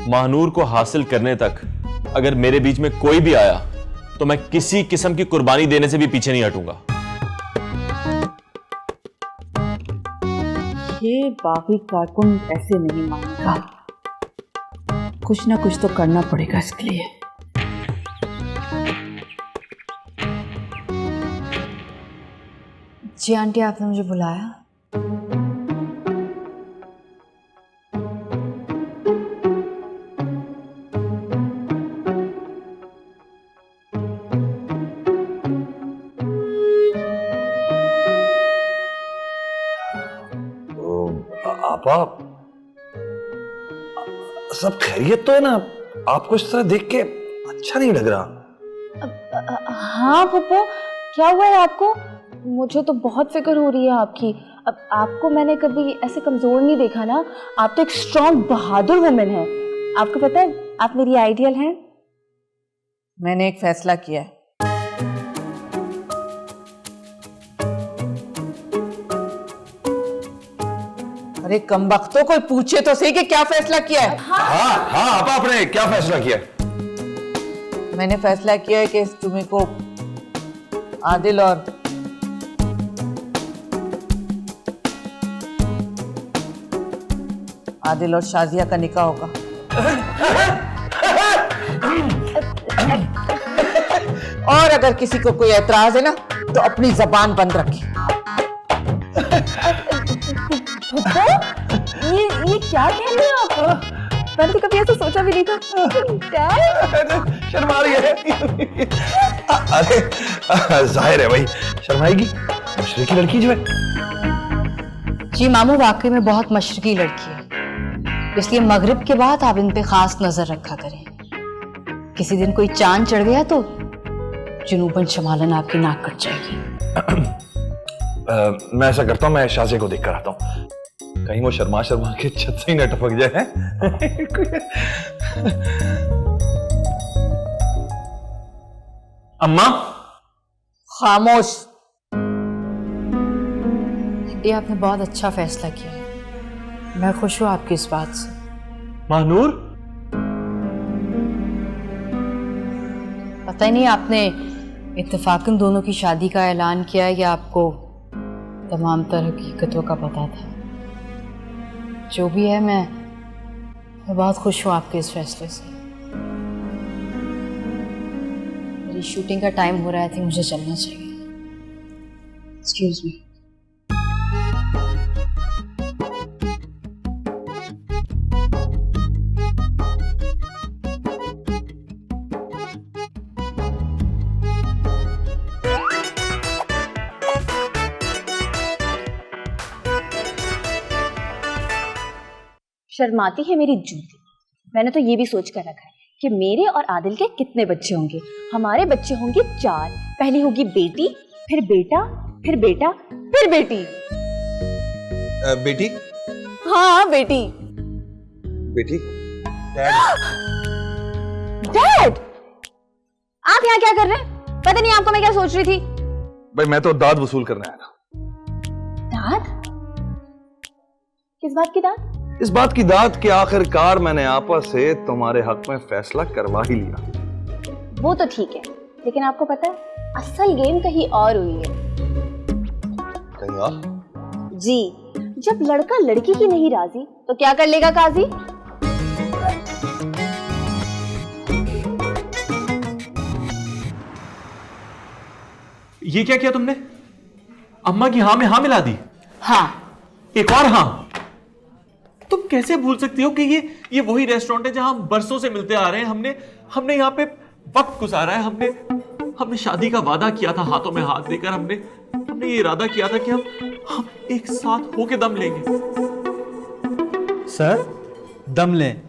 महानूर को हासिल करने तक अगर मेरे बीच में कोई भी आया तो मैं किसी किस्म की कुर्बानी देने से भी पीछे नहीं हटूंगा। ये बागी कारकुन ऐसे नहीं मानेगा, कुछ ना कुछ तो करना पड़ेगा इसके लिए। जी आंटी, आपने मुझे बुलाया? आपा, सब खैरियत तो है ना? आपको इस तरह देख के अच्छा नहीं लग रहा। हाँ पप्पू, क्या हुआ है आपको? मुझे तो बहुत फिक्र हो रही है आपकी। अब आपको मैंने कभी ऐसे कमजोर नहीं देखा ना। आप तो एक स्ट्रॉन्ग बहादुर वुमेन है। आपको पता है, आप मेरी आइडियल हैं। मैंने एक फैसला किया है। अरे कमबख्तों, कोई पूछे तो सही कि क्या फैसला किया है? हाँ हाँ आपा, आपने क्या फैसला किया? मैंने फैसला किया है कि इस जुमे को आदिल और शाजिया का निकाह होगा। और अगर किसी को कोई एतराज है ना तो अपनी जबान बंद रखे। ये क्या कह रहे हैं आप? मैंने तो कभी ऐसा सोचा भी नहीं था। शर्मा रही है। अरे जाहिर है भाई, शर्माएगी। मशरकी लड़की जो है। जी मामू, वाकई में बहुत मशरकी लड़की है, इसलिए मगरिब के बाद आप इन पे खास नजर रखा करें। किसी दिन कोई चांद चढ़ गया तो जुनूबन शमालन आपकी नाक कट जाएगी। मैं ऐसा करता हूँ, मैं शाज़े को देख कर आता हूँ, कहीं वो शर्मा के छत से ही न टपक जाए। अम्मा, खामोश। ये आपने बहुत अच्छा फैसला किया है, मैं खुश हूँ आपकी इस बात से। महानूर, पता ही नहीं आपने इत्तेफाकन दोनों की शादी का ऐलान किया या आपको तमाम तरह हकीकतों का पता था। जो भी है, मैं बहुत खुश हूँ आपके इस फैसले से। मेरी शूटिंग का टाइम हो रहा है, मुझे चलना चाहिए। Excuse me. शर्माती है मेरी जूती। मैंने तो ये भी सोच कर रखा है कि मेरे और आदिल के कितने बच्चे होंगे। हमारे बच्चे होंगे 4। पहली होगी बेटी, फिर बेटा, फिर बेटा, फिर बेटी। बेटी हाँ बेटी। बेटी डैड, आप यहाँ क्या कर रहे हैं? पता नहीं आपको मैं क्या सोच रही थी। भाई मैं तो दाद वसूल करने आया था। दाद? किस बात की दाद? इस बात की दाद कि आखिरकार मैंने आपस से तुम्हारे हक में फैसला करवा ही लिया। वो तो ठीक है, लेकिन आपको पता है असल गेम कहीं और हुई है। कहीं और? जी, जब लड़का लड़की की नहीं राजी तो क्या कर लेगा काजी? ये क्या किया तुमने? अम्मा की हाँ में हाँ मिला दी? हाँ, एक और हाँ? तुम कैसे भूल सकती हो कि ये वही रेस्टोरेंट है जहां हम बरसों से मिलते आ रहे हैं। हमने यहाँ पे वक्त गुजारा है। हमने शादी का वादा किया था, हाथों में हाथ देकर हमने ये इरादा किया था कि हम एक साथ होके दम लेंगे। सर, दम लें,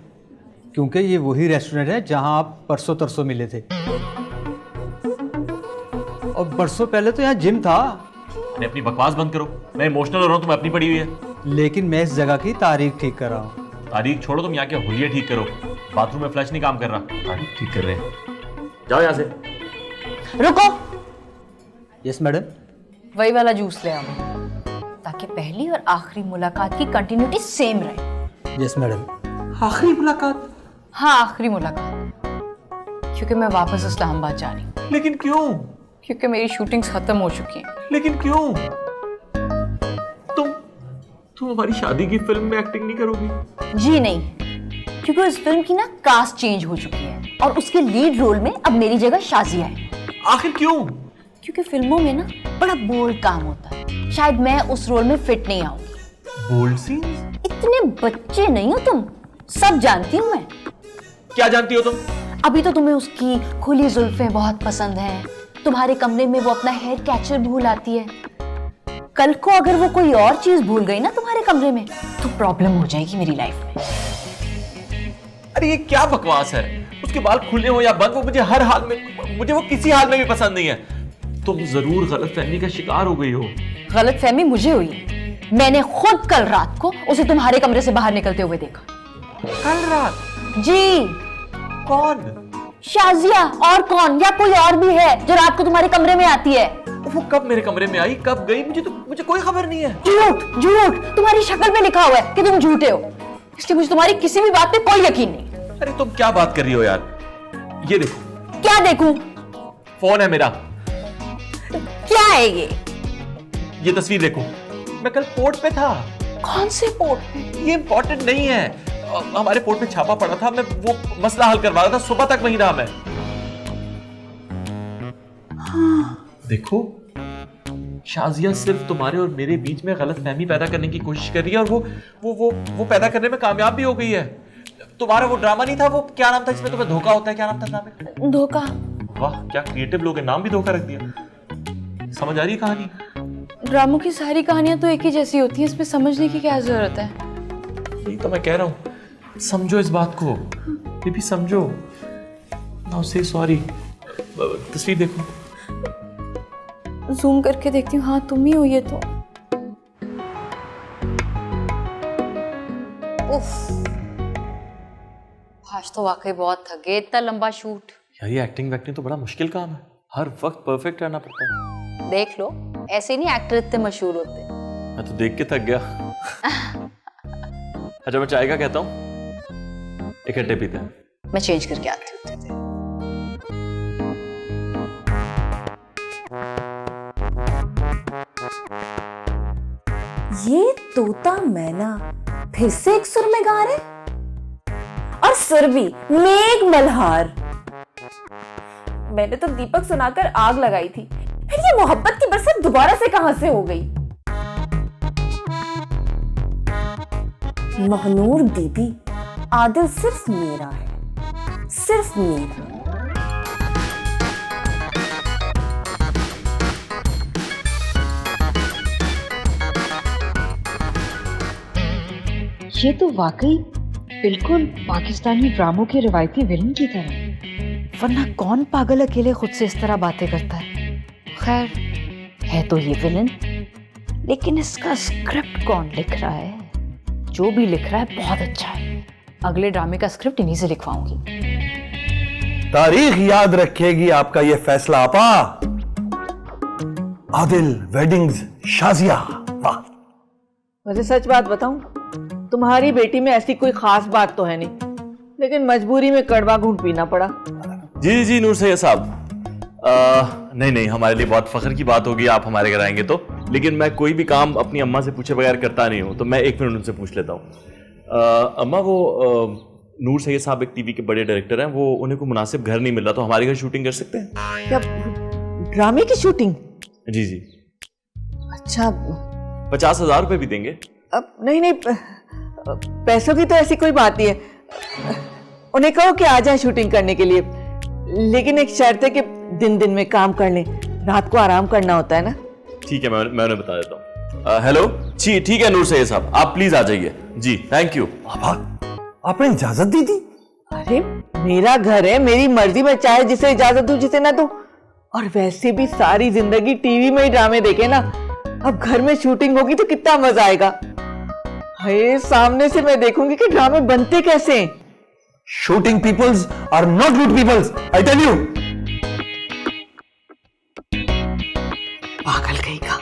क्योंकि ये वही रेस्टोरेंट है जहां आप परसों तरसों मिले थे। और बरसों पहले तो यहाँ जिम था। अरे अपनी बकवास बंद करो, मैं इमोशनल हो रहा हूँ, तुम अपनी पड़ी हुई है। लेकिन मैं इस जगह की तारीख ठीक कर रहा हूँ। तारीख छोड़ो, तुम यहाँ के हुलिये ठीक करो। बाथरूम में फ्लश नहीं काम कर रहा, तारीख ठीक कर रहे हैं। जाओ यहाँ से। रुको, यस मैडम। वही वाला जूस ले आओ ताकि पहली और आखिरी मुलाकात की कंटिन्यूटी सेम रहे। Yes madam. आखिरी मुलाकात? हाँ, आखिरी मुलाकात, क्योंकि मैं वापस इस्लामाबाद जा रही हूँ। लेकिन क्यों? क्योंकि मेरी शूटिंग्स खत्म हो चुकी हैं। लेकिन क्यों? तुम हमारी शादी की फिल्म में एक्टिंग नहीं करोगी? जी नहीं, क्योंकि इस फिल्म की ना कास्ट चेंज हो चुकी है और उसके लीड रोल में अब मेरी जगह शाजिया है। आखिर क्यों? क्योंकि फिल्मों में ना बड़ा बोल्ड काम होता है, शायद मैं उस रोल में फिट नहीं आऊंगी। Bold scene? इतने बच्चे नहीं हो तुम, सब जानती हूँ मैं। क्या जानती हो तुम? अभी तो तुम्हें उसकी खुली जुल्फें बहुत पसंद हैं, तुम्हारे कमरे में वो अपना हेयर कैचर भूल आती है। कल को अगर वो कोई और चीज भूल गई ना तुम्हारे कमरे में तो प्रॉब्लम हो जाएगी मेरी लाइफ में। अरे ये क्या बकवास है? उसके बाल खुले हो या बंद, वो मुझे हर हाल में, मुझे वो किसी हाल में भी पसंद नहीं है। तुम जरूर गलतफहमी का शिकार हो गई हो। गलतफहमी मुझे हुई है, मैंने खुद कल रात को उसे तुम्हारे कमरे से बाहर निकलते हुए देखा। कल रात? जी। कौन? शाजिया, और कौन? या कोई और भी है जो रात को तुम्हारे कमरे में आती है? वो कब मेरे कमरे में आई, कब गई, मुझे कोई खबर नहीं है। झूठ झूठ, तुम्हारी शक्ल पे लिखा हुआ है कि तुम झूठे हो, इसलिए मुझे तुम्हारी किसी भी बात पे कोई यकीन नहीं। अरे तुम क्या बात कर रही हो यार? ये देखो। क्या देखूं? फोन है मेरा। क्या है ये तस्वीर देखो, मैं कल पोर्ट पे था। कौन से पोर्ट पे? ये इंपॉर्टेंट नहीं है, हमारे पोर्ट पे छापा पड़ा था, मैं वो मसला हल करवा रहा था, सुबह तक वहीं रहा मैं। हाँ। देखो, शाजिया सिर्फ तुम्हारे और मेरे बीच में गलतफहमी पैदा करने की कोशिश कर रही है, और वो पैदा करने में कामयाब भी हो गई है। तुम्हारा वो ड्रामा नहीं था, वो क्या नाम था जिसमें तुम्हें धोखा होता है, क्या नाम था ड्रामे? धोखा। वाह क्या क्रिएटिव लोग हैं, नाम भी धोखा रख दिया। समझ आ रही है कहानी? ड्रामों की सारी कहानियां तो एक ही जैसी होती हैं, इसमें समझने की क्या जरूरत है? यही तो मैं कह रहा हूँ, समझो इस बात को, ये भी समझो। नाउ से सॉरी। तस्वीर देखो। जूम करके देखती हूँ। हाँ तुम ही हो ये तो। उफ, आज तो वाकई बहुत थक गए, इतना लंबा शूट। यार ये एक्टिंग वैक्टिंग तो बड़ा मुश्किल काम है, हर वक्त परफेक्ट रहना पड़ता है। देख लो, ऐसे नहीं एक्टर इतने मशहूर होते। मैं तो देख के थक गया। अच्छा मैं चाय का कहता हूँ, इकट्ठे पीते हैं। मैं चेंज करके आती हूँ। ये तोता मैना फिर से एक सुर में गा रहे, और सुर भी मेघ मल्हार। मैंने तो दीपक सुनाकर आग लगाई थी, फिर ये मोहब्बत की बरसात दोबारा से कहां से हो गई? महनूर बीबी, आदिल सिर्फ मेरा है, सिर्फ मेरा। ये तो वाकई बिल्कुल पाकिस्तानी ड्रामों के रिवायती विलन की तरह। वरना कौन पागल अकेले खुद से इस तरह बातें करता है। खैर, है तो ये विलन, लेकिन इसका स्क्रिप्ट कौन लिख रहा है? जो भी लिख रहा है बहुत अच्छा है। अगले ड्रामे का स्क्रिप्ट इन्हीं से लिखवाऊंगी। तारीख याद रखेगी आपका ये फैसला आपा। आदिल वेडिंग्स शाजिया, वाह। वैसे सच बात बताऊं, तुम्हारी बेटी में ऐसी कोई खास बात तो है नहीं, लेकिन मजबूरी में कड़वा घूंट पीना पड़ा। जी जी नूर सैयद साहब, नहीं, हमारे लिए बहुत फख्र की बात होगी आप हमारे घर आएंगे तो। लेकिन मैं कोई भी काम अपनी अम्मा से पूछे बगैर करता नहीं हूँ, तो मैं 1 मिनट उनसे पूछ लेता हूँ। अम्मा, वो नूर सैयद साहब एक टीवी के बड़े डायरेक्टर हैं, वो उन्हें कोई मुनासिब घर नहीं मिल रहा, तो हमारे घर शूटिंग कर सकते हैं? क्या ड्रामे की शूटिंग? जी जी। अच्छा, 50,000 रुपए भी देंगे। अब नहीं, पैसों की तो ऐसी कोई बात नहीं है। उन्हें कहो कि आ जाए शूटिंग करने के लिए, लेकिन एक शर्त है कि दिन दिन में काम कर लें, रात को आराम करना होता है ना। ठीक है, मैं उन्हें बता देता हूँ। हेलो जी, ठीक है नूर सैयद साहब, आप प्लीज आ जाइए। जी थैंक यू। आपने इजाजत दी थी? अरे मेरा घर है, मेरी मर्जी, मैं चाहे जिसे इजाजत दूं जिसे ना दूं। और वैसे भी सारी जिंदगी टीवी में ही ड्रामे देखे ना, अब घर में शूटिंग होगी तो कितना मजा आएगा। हाय, सामने से मैं देखूंगी कि ड्रामे बनते कैसे हैं। Shooting peoples are not good peoples, I tell you. पागल कहीं का।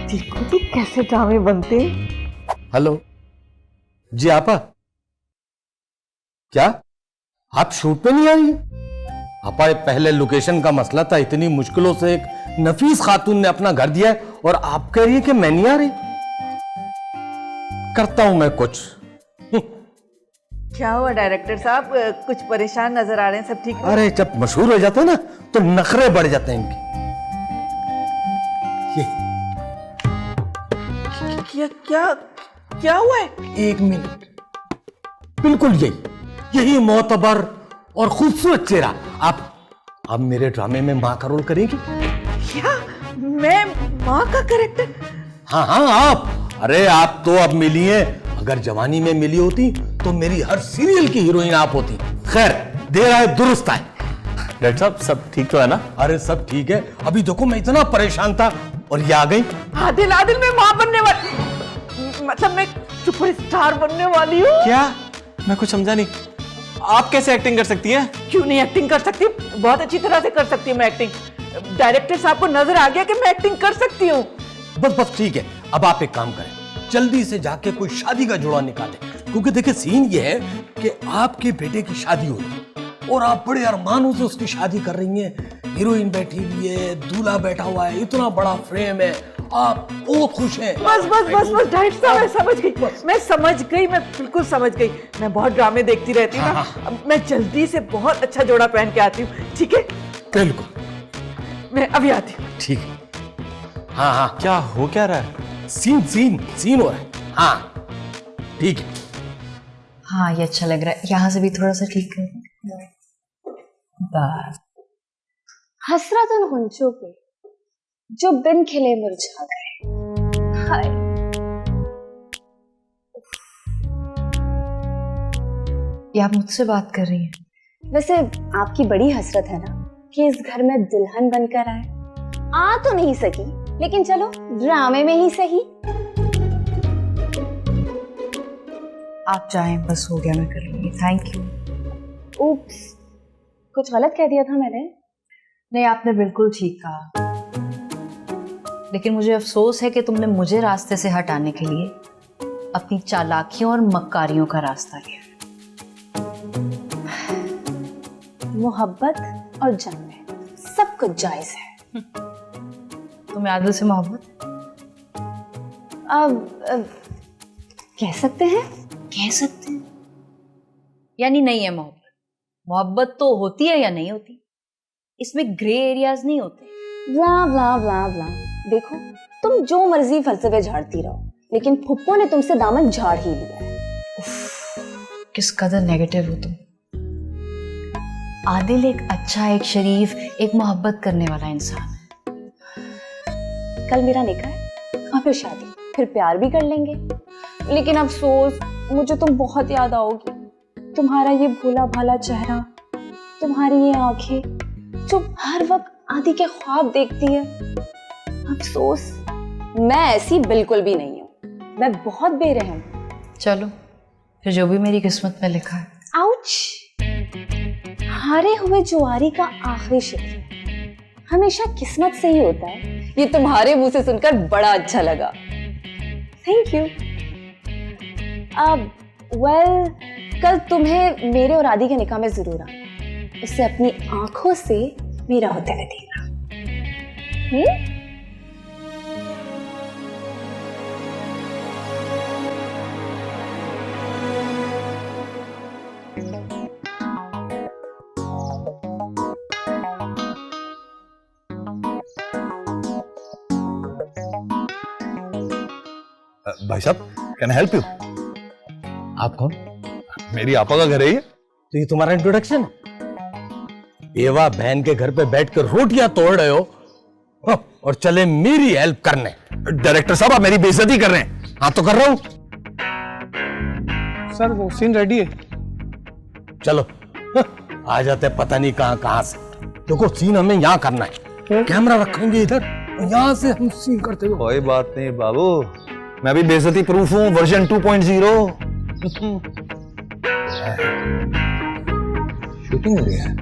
देखो तो कैसे ड्रामे बनते हैं। हेलो जी आपा, क्या आप शूट पे नहीं आ रही? आपा, पहले लोकेशन का मसला था, इतनी मुश्किलों से एक नफीस खातून ने अपना घर दिया है और आप कह रही है कि मैं नहीं आ रही। करता हूं मैं कुछ। क्या हुआ डायरेक्टर साहब, कुछ परेशान नजर आ रहे हैं, सब ठीक है? अरे जब मशहूर हो जाते हैं ना तो नखरे बढ़ जाते हैं इनके। क्या हुआ है? 1 मिनट, बिल्कुल यही मोतबर और खूबसूरत चेहरा आप मेरे ड्रामे में माँ का रोल करेंगी? क्या मैं माँ का कैरेक्टर? हाँ आप। अरे आप तो अब मिली हैं, अगर जवानी में मिली होती तो मेरी हर सीरियल की हीरोइन आप होती। खैर, देर आए दुरुस्त आए। डॉक्टर साहब, सब ठीक तो है ना? अरे सब ठीक है। अभी देखो, मैं इतना परेशान था और ये आ गई। आदिल मैं माँ बनने वाली, मतलब मैं सुपरस्टार बनने वाली हूँ। क्या? मैं कुछ समझा नहीं। आप कैसे एक्टिंग कर सकती हैं? क्यों नहीं एक्टिंग कर सकती, बहुत अच्छी तरह से कर सकती हूँ मैं एक्टिंग। डायरेक्टर साहब को नजर आ गया कि मैं एक्टिंग कर सकती हूँ। बस ठीक है। अब आप एक काम करें, जल्दी से जाके कोई शादी का जोड़ा निकालें, क्योंकि देखिए सीन ये है कि आपके बेटे की शादी हो रही और आप बड़े अरमानों से उसकी शादी कर रही हैं। हीरोइन बैठी हुई है, दूल्हा बैठा हुआ है, इतना बड़ा फ्रेम है, आप बहुत खुश हैं। बस डायरेक्टर साहब, मैं समझ गई, मैं बिल्कुल समझ गई। मैं बहुत ड्रामे देखती रहती हूँ ना, मैं जल्दी से बहुत अच्छा जोड़ा पहन के आती हूँ। ठीक है? बिल्कुल, मैं अभी आती हूँ। ठीक है। हाँ, क्या हो क्या रहा है? सीन हो रहा है। हाँ ठीक है। हाँ, ये अच्छा लग रहा है। यहाँ से भी थोड़ा सा ठीक कर। बस। हसरत उन गुंचों पे जो बिन खिले मुरझा गए। हाय, ये आप मुझसे बात कर रही हैं? वैसे आपकी बड़ी हसरत है ना कि इस घर में दुल्हन बनकर आए। आ तो नहीं सकी, लेकिन चलो ड्रामे में ही सही। आप जाएं, बस हो गया, मैं कर लूंगी। Thank you. उप्स, कुछ गलत कह दिया था मैंने? नहीं, आपने बिल्कुल ठीक कहा, लेकिन मुझे अफसोस है कि तुमने मुझे रास्ते से हटाने के लिए अपनी चालाकियों और मक्कारियों का रास्ता लिया। मोहब्बत और जंग में सब कुछ जायज है। तुम्हें आदिल से मोहब्बत? अब कह सकते हैं। यानी नहीं है मोहब्बत? मोहब्बत तो होती है या नहीं होती, इसमें ग्रे एरियाज नहीं होते। ब्ला ब्ला ब्ला ब्ला। देखो, तुम जो मर्जी फलसफे झाड़ती रहो, लेकिन फुप्पो ने तुमसे दामन झाड़ ही लिया है। किस कदर नेगेटिव हो तुम। आदिल एक अच्छा, एक शरीफ, एक मोहब्बत करने वाला इंसान है। कल मेरा निकाह है और फिर शादी। फिर प्यार भी कर लेंगे। लेकिन अफसोस, मुझे तुम बहुत याद आओगी। तुम्हारा ये भोला भाला चेहरा, तुम्हारी ये आंखें जो हर वक्त आदि के ख्वाब देखती है। अफसोस, मैं ऐसी बिल्कुल भी नहीं हूँ। मैं बहुत बेरहम। चलो फिर जो भी मेरी किस्मत में लिखा है। आउच! हारे हुए जुआरी का आखिरी शिकवा हमेशा किस्मत से ही होता है। ये तुम्हारे मुंह से सुनकर बड़ा अच्छा लगा। Thank you. अब कल तुम्हें मेरे और आदि के निकाह में जरूर आना। उसे अपनी आंखों से मेरा होते हुए देखना। भाई साहब, कैन आई हेल्प यू? आप कौन? मेरी आपा का घर है ये। तो ये तुम्हारा इंट्रोडक्शन है? एवा बहन के घर पे बैठकर रोटियां तोड़ रहे हो और चले मेरी हेल्प करने। डायरेक्टर साहब, आप मेरी बेइज्जती कर रहे हैं। हाँ तो कर रहा हूं। सर वो सीन रेडी है। चलो आ जाते पता नहीं कहां कहां से। देखो सीन हमें यहाँ करना है। कैमरा रखेंगे इधर, यहाँ से हम सीन करते हुए। कोई बात नहीं बाबू, मैं भी बेइज्जती प्रूफ हूँ, वर्जन 2.0। शूटिंग हो रही है।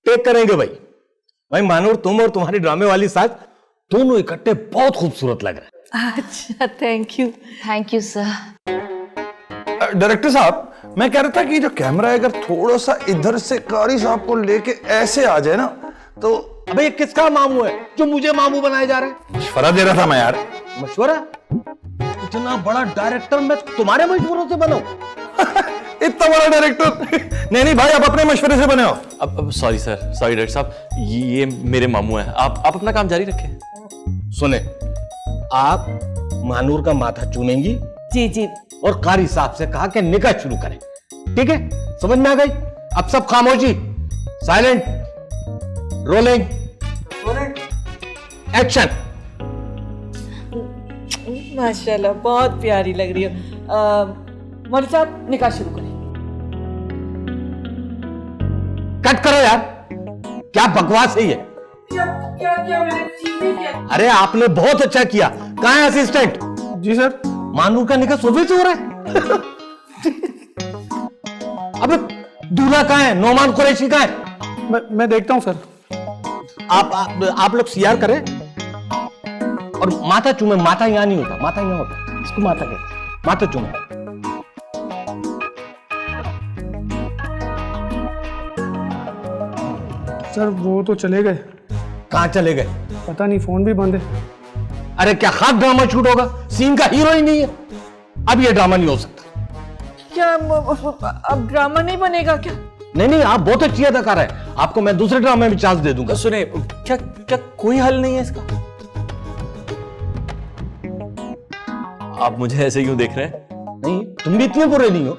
टेक करेंगे भाई मानूर, तुम और तुम्हारी ड्रामे वाली साथ दोनों इकट्ठे बहुत खूबसूरत लग रहे हैं। अच्छा, थैंक यू सर। डायरेक्टर साहब, मैं कह रहा था कि जो कैमरा है अगर थोड़ा सा इधर से कारी साहब को लेके ऐसे आ जाए ना तो। अबे ये किसका मामू है जो मुझे मामू बनाया जा रहा है? मशवरा दे रहा था मैं यार। मशवरा? इतना बड़ा डायरेक्टर मैं तुम्हारे मशवरों से बनाऊं? इतना बड़ा डायरेक्टर? नहीं भाई, आप अपने मशवरे से बने हो। अब सॉरी सर, सॉरी डायरेक्टर साहब, ये मेरे मामू हैं। आप अपना काम जारी रखें। सुने, आप मानूर का माथा चूमेंगी जी। और कारी साहब से कहा कि निकाह शुरू करें। ठीक है, समझ में आ गई? अब सब खामोशी, साइलेंट, रोलिंग, एक्शन। माशाल्लाह, बहुत प्यारी लग रही हो। मौलवी साहब, निकाह शुरू करें। कट करो यार, क्या बकवास है ये? अरे आपने बहुत अच्छा किया। कहाँ है असिस्टेंट? जी सर। मानूर का निकाह सोफे से हो रहा है। अबे दूल्हा कहाँ है? नोमान कुरैशी कहाँ है? मैं देखता हूँ सर। आप लोग सीआर करें और माथा चूमे। माथा यहाँ नहीं होता, माथा यहाँ होता। इसको माथा कहते, माथा चूमे। सर वो तो चले गए। कहाँ चले गए? पता नहीं, फोन भी बंद है। अरे क्या खास ड्रामा शूट होगा? सीन का हीरो ही नहीं है। अब ये ड्रामा नहीं हो सकता। क्या अब ड्रामा नहीं बनेगा क्या? नहीं, आप बहुत अच्छी अदाकार है। आपको मैं दूसरे ड्रामे में चांस दे दूंगा। सुने, क्या कोई हल नहीं है इसका? आप मुझे ऐसे क्यों देख रहे हैं? नहीं, तुम भी इतने बुरे नहीं हो।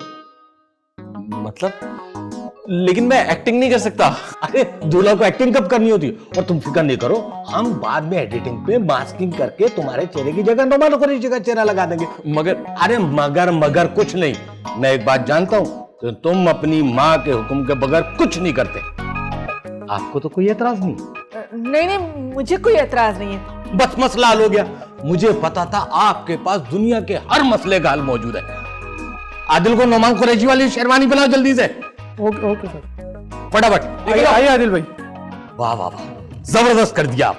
मतलब, लेकिन मैं एक्टिंग नहीं कर सकता। अरे दूल्हा को एक्टिंग कब करनी होती है? और तुम फिक्र नहीं करो, हम बाद में एडिटिंग पे मास्किंग करके तुम्हारे चेहरे की जगह नोमान कुरैशी का चेहरा लगा देंगे। अरे मगर कुछ नहीं। मैं एक बात जानता हूं कि तुम अपनी माँ के हुक्म के बगैर कुछ नहीं करते। आपको तो कोई एतराज नहीं? नहीं, मुझे कोई एतराज नहीं है। बस मसला हल हो गया। मुझे पता था आपके पास दुनिया के हर मसले का हल मौजूद है। आदिल को नोमान कुरैशी वाली शेरवानी बनाओ जल्दी से। ओके सर, फटाफट। आइए आदिल भाई। वाह वाह वाह, जबरदस्त कर दिया आप।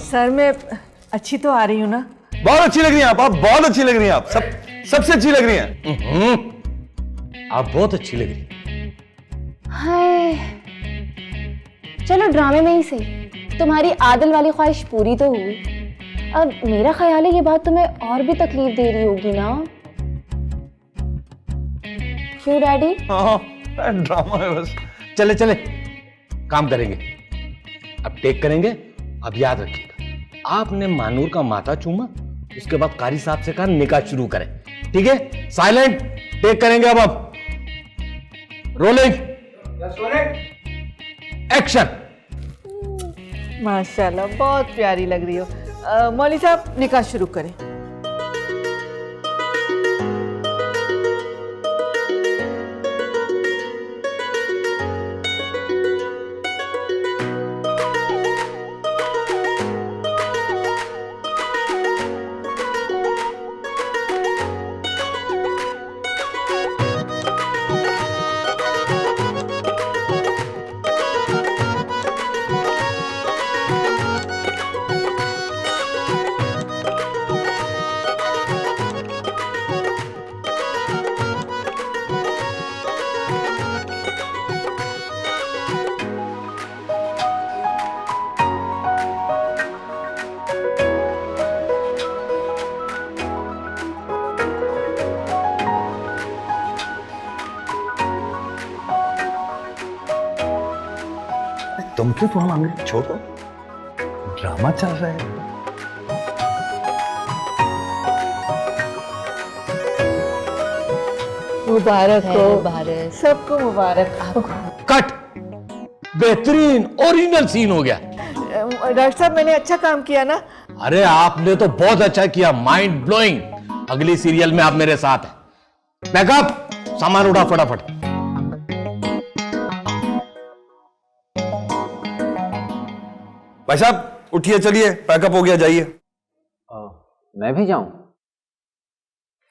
सर मैं अच्छी तो आ रही हूँ ना? बहुत अच्छी लग रही हैं आप बहुत अच्छी लग रही हैं आप। सबसे अच्छी लग रही हैं। आप बहुत अच्छी लग रही हैं। हाय, चलो ड्रामे में ही सही तुम्हारी आदिल वाली ख्वाहिश पूरी तो हुई। अब मेरा ख्याल है ये बात तुम्हें और भी तकलीफ दे रही होगी ना? क्यों डैडी? हाँ, ड्रामा है बस। चले काम करेंगे। अब टेक करेंगे। अब याद रखिएगा, आपने मानूर का माथा चूमा, उसके बाद कारी साहब से कहा निकाह शुरू करें। ठीक है, साइलेंट। टेक करेंगे अब। Rolling, action. माशाल्लाह, बहुत प्यारी लग रही हो। मौली साहब, निकाह शुरू करें। तुम क्यों फोन मांग रहे? छोड़ो, ड्रामा चल रहा है। मुबारक हो, भारत। सबको मुबारक। कट। बेहतरीन ओरिजिनल सीन हो गया। डॉक्टर साहब, मैंने अच्छा काम किया ना? अरे आपने तो बहुत अच्छा किया, माइंड ब्लोइंग। अगली सीरियल में आप मेरे साथ हैं। बैकअप, सामान उठा फटाफट। भाई साहब उठिए, चलिए, पैकअप हो गया, जाइए। मैं भी जाऊं?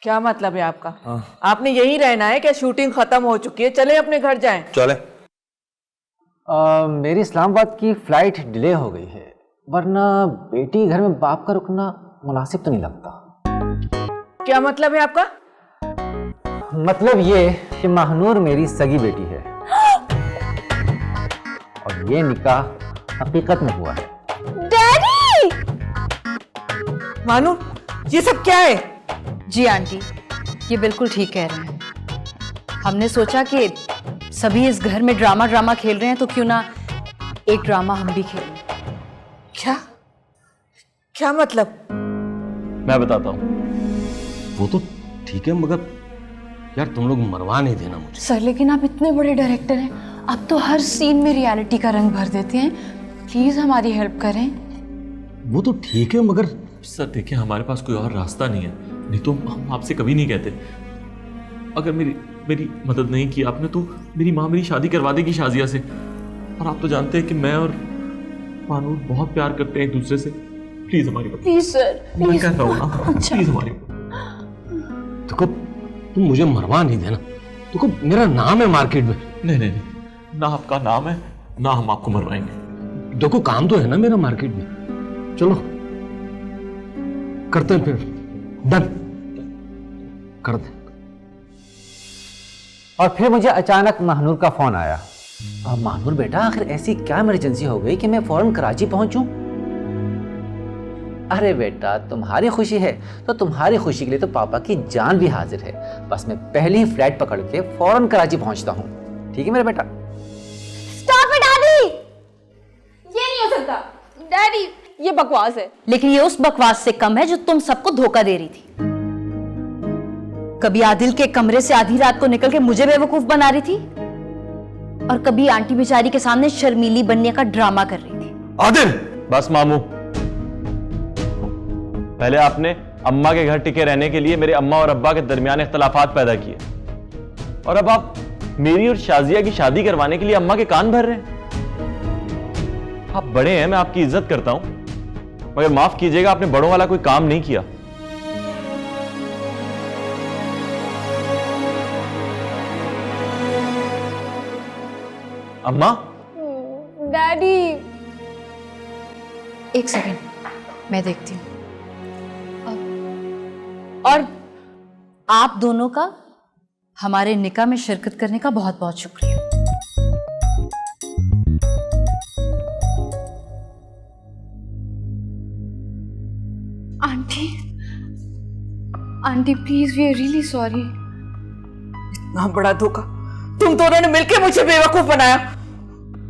क्या मतलब है आपका? आपने यहीं रहना है क्या? शूटिंग खत्म हो चुकी है, चले अपने घर जाएं। चले। मेरी इस्लामाबाद की फ्लाइट डिले हो गई है, वरना बेटी घर में बाप का रुकना मुनासिब तो नहीं लगता। क्या मतलब है आपका? मतलब ये कि महानूर मेरी सगी बेटी है और ये निकाह हकीकत में हुआ है। डैडी! मानू, ये सब क्या है? जी आंटी, ये बिल्कुल ठीक कह रहे हैं। हमने सोचा कि सभी इस घर में ड्रामा खेल रहे हैं, तो क्यों ना एक ड्रामा हम भी खेलें। क्या क्या मतलब? मैं बताता हूँ। वो तो ठीक है, मगर यार तुम लोग मरवा नहीं देना मुझे। सर, लेकिन आप इतने बड़े डायरेक्टर हैं, आप तो हर सीन में रियलिटी का रंग भर देते हैं। प्लीज हमारी हेल्प करें। वो तो ठीक है, मगर सर देखिए, हमारे पास कोई और रास्ता नहीं है, नहीं तो हम आपसे कभी नहीं कहते। अगर मेरी मदद नहीं की आपने तो मेरी माँ मेरी शादी करवा देगी शाजिया से। और आप तो जानते हैं कि मैं और मानूर बहुत प्यार करते हैं एक दूसरे से। प्लीज हमारी मदद। प्लीज सर, मैं कह रहा हूँ ना, प्लीज हमारी मदद। देखो, तुम मुझे मरवा नहीं देना। देखो, मेरा नाम है मार्केट में। नहीं, ना आपका नाम है, ना हम आपको मरवाएंगे। देखो, काम तो है ना मेरा मार्केट में। चलो करते हैं, फिर डन कर दे। और फिर मुझे अचानक महानूर का फोन आया। महानूर बेटा, आखिर ऐसी क्या इमरजेंसी हो गई कि मैं फौरन कराची पहुंचूं? अरे बेटा, तुम्हारी खुशी है तो तुम्हारी खुशी के लिए तो पापा की जान भी हाजिर है। बस मैं पहली ही फ्लाइट पकड़ के फौरन कराची पहुंचता हूं। ठीक है मेरा बेटा? Stop it daddy! ये नहीं हो सकता डैडी, ये बकवास है। लेकिन ये उस बकवास से कम है जो तुम सबको धोखा दे रही थी। कभी आदिल के कमरे से आधी रात को निकल के मुझे बेवकूफ बना रही थी, और कभी आंटी बेचारी के सामने शर्मीली बनने का ड्रामा कर रही थी। आदिल! बस मामू, पहले आपने अम्मा के घर टिके रहने के लिए मेरे अम्मा और अब्बा के दरमियान इख्तलाफात पैदा किए, और अब आप मेरी और शाजिया की शादी करवाने के लिए अम्मा के कान भर रहे हैं। आप बड़े हैं, मैं आपकी इज्जत करता हूं, मगर माफ कीजिएगा, आपने बड़ों वाला कोई काम नहीं किया। अम्मा? डैडी! एक सेकंड, मैं देखती हूँ। और आप दोनों का हमारे निकाह में शिरकत करने का बहुत बहुत शुक्रिया। Aunty please, we are really sorry. इतना बड़ा धोखा, तुम दोनों ने मिलकर मुझे बेवकूफ बनाया।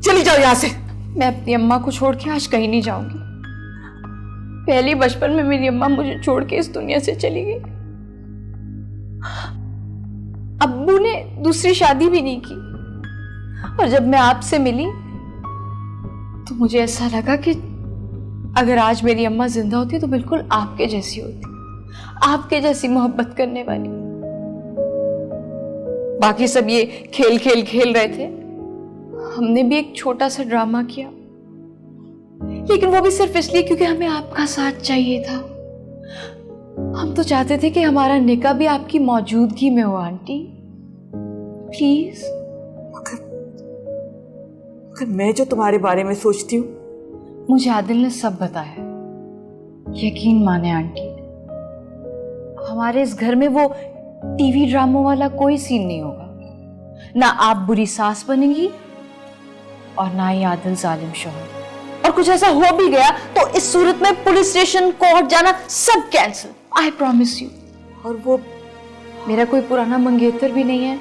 चली जाओ यहाँ से। मैं अपनी अम्मा को छोड़ के आज कहीं नहीं जाऊंगी। पहली बचपन में मेरी अम्मा मुझे छोड़ के इस दुनिया से चली गई। अब्बू ने दूसरी शादी भी नहीं की। और जब मैं आपसे मिली तो मुझे ऐसा लगा कि अगर आज मेरी अम्मा जिंदा होती तो बिल्कुल आपके जैसी होती, आपके जैसी मोहब्बत करने वाली। बाकी सब ये खेल रहे थे, हमने भी एक छोटा सा ड्रामा किया, लेकिन वो भी सिर्फ इसलिए क्योंकि हमें आपका साथ चाहिए था। हम तो चाहते थे कि हमारा निकाह भी आपकी मौजूदगी में हो आंटी, प्लीज। मगर मैं जो तुम्हारे बारे में सोचती हूँ, मुझे आदिल ने सब बताया, यकीन माने आंटी, हमारे इस घर में वो टीवी ड्रामों वाला कोई सीन नहीं होगा। ना आप बुरी सास बनेंगी और ना ही आदिल जालिम शौहर। और कुछ ऐसा हो भी गया तो इस सूरत में पुलिस स्टेशन, कोर्ट जाना सब कैंसिल, आई प्रॉमिस यू। और वो मेरा कोई पुराना मंगेतर भी नहीं है,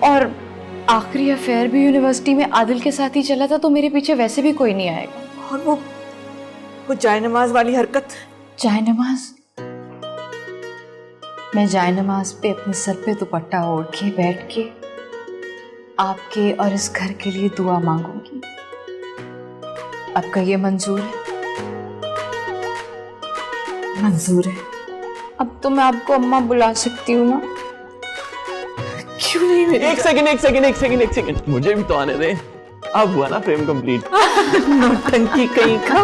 और आखिरी अफेयर भी यूनिवर्सिटी में आदिल के साथ ही चला था, तो मेरे पीछे वैसे भी कोई नहीं आएगा। और वो जायनमाज वाली हरकत, जायनमाज, मैं जायनमाज पे अपने सर पे दुपट्टा ओढ़ के बैठ के आपके और इस घर के लिए दुआ मांगूंगी। आपका ये मंजूर है? मंजूर है। अब तो मैं आपको अम्मा बुला सकती हूँ ना? क्यों नहीं मेरी? एक सेकंड, मुझे भी तो आने दे। अब हुआ ना प्रेम कंप्लीट। नौटंकी कहीं का।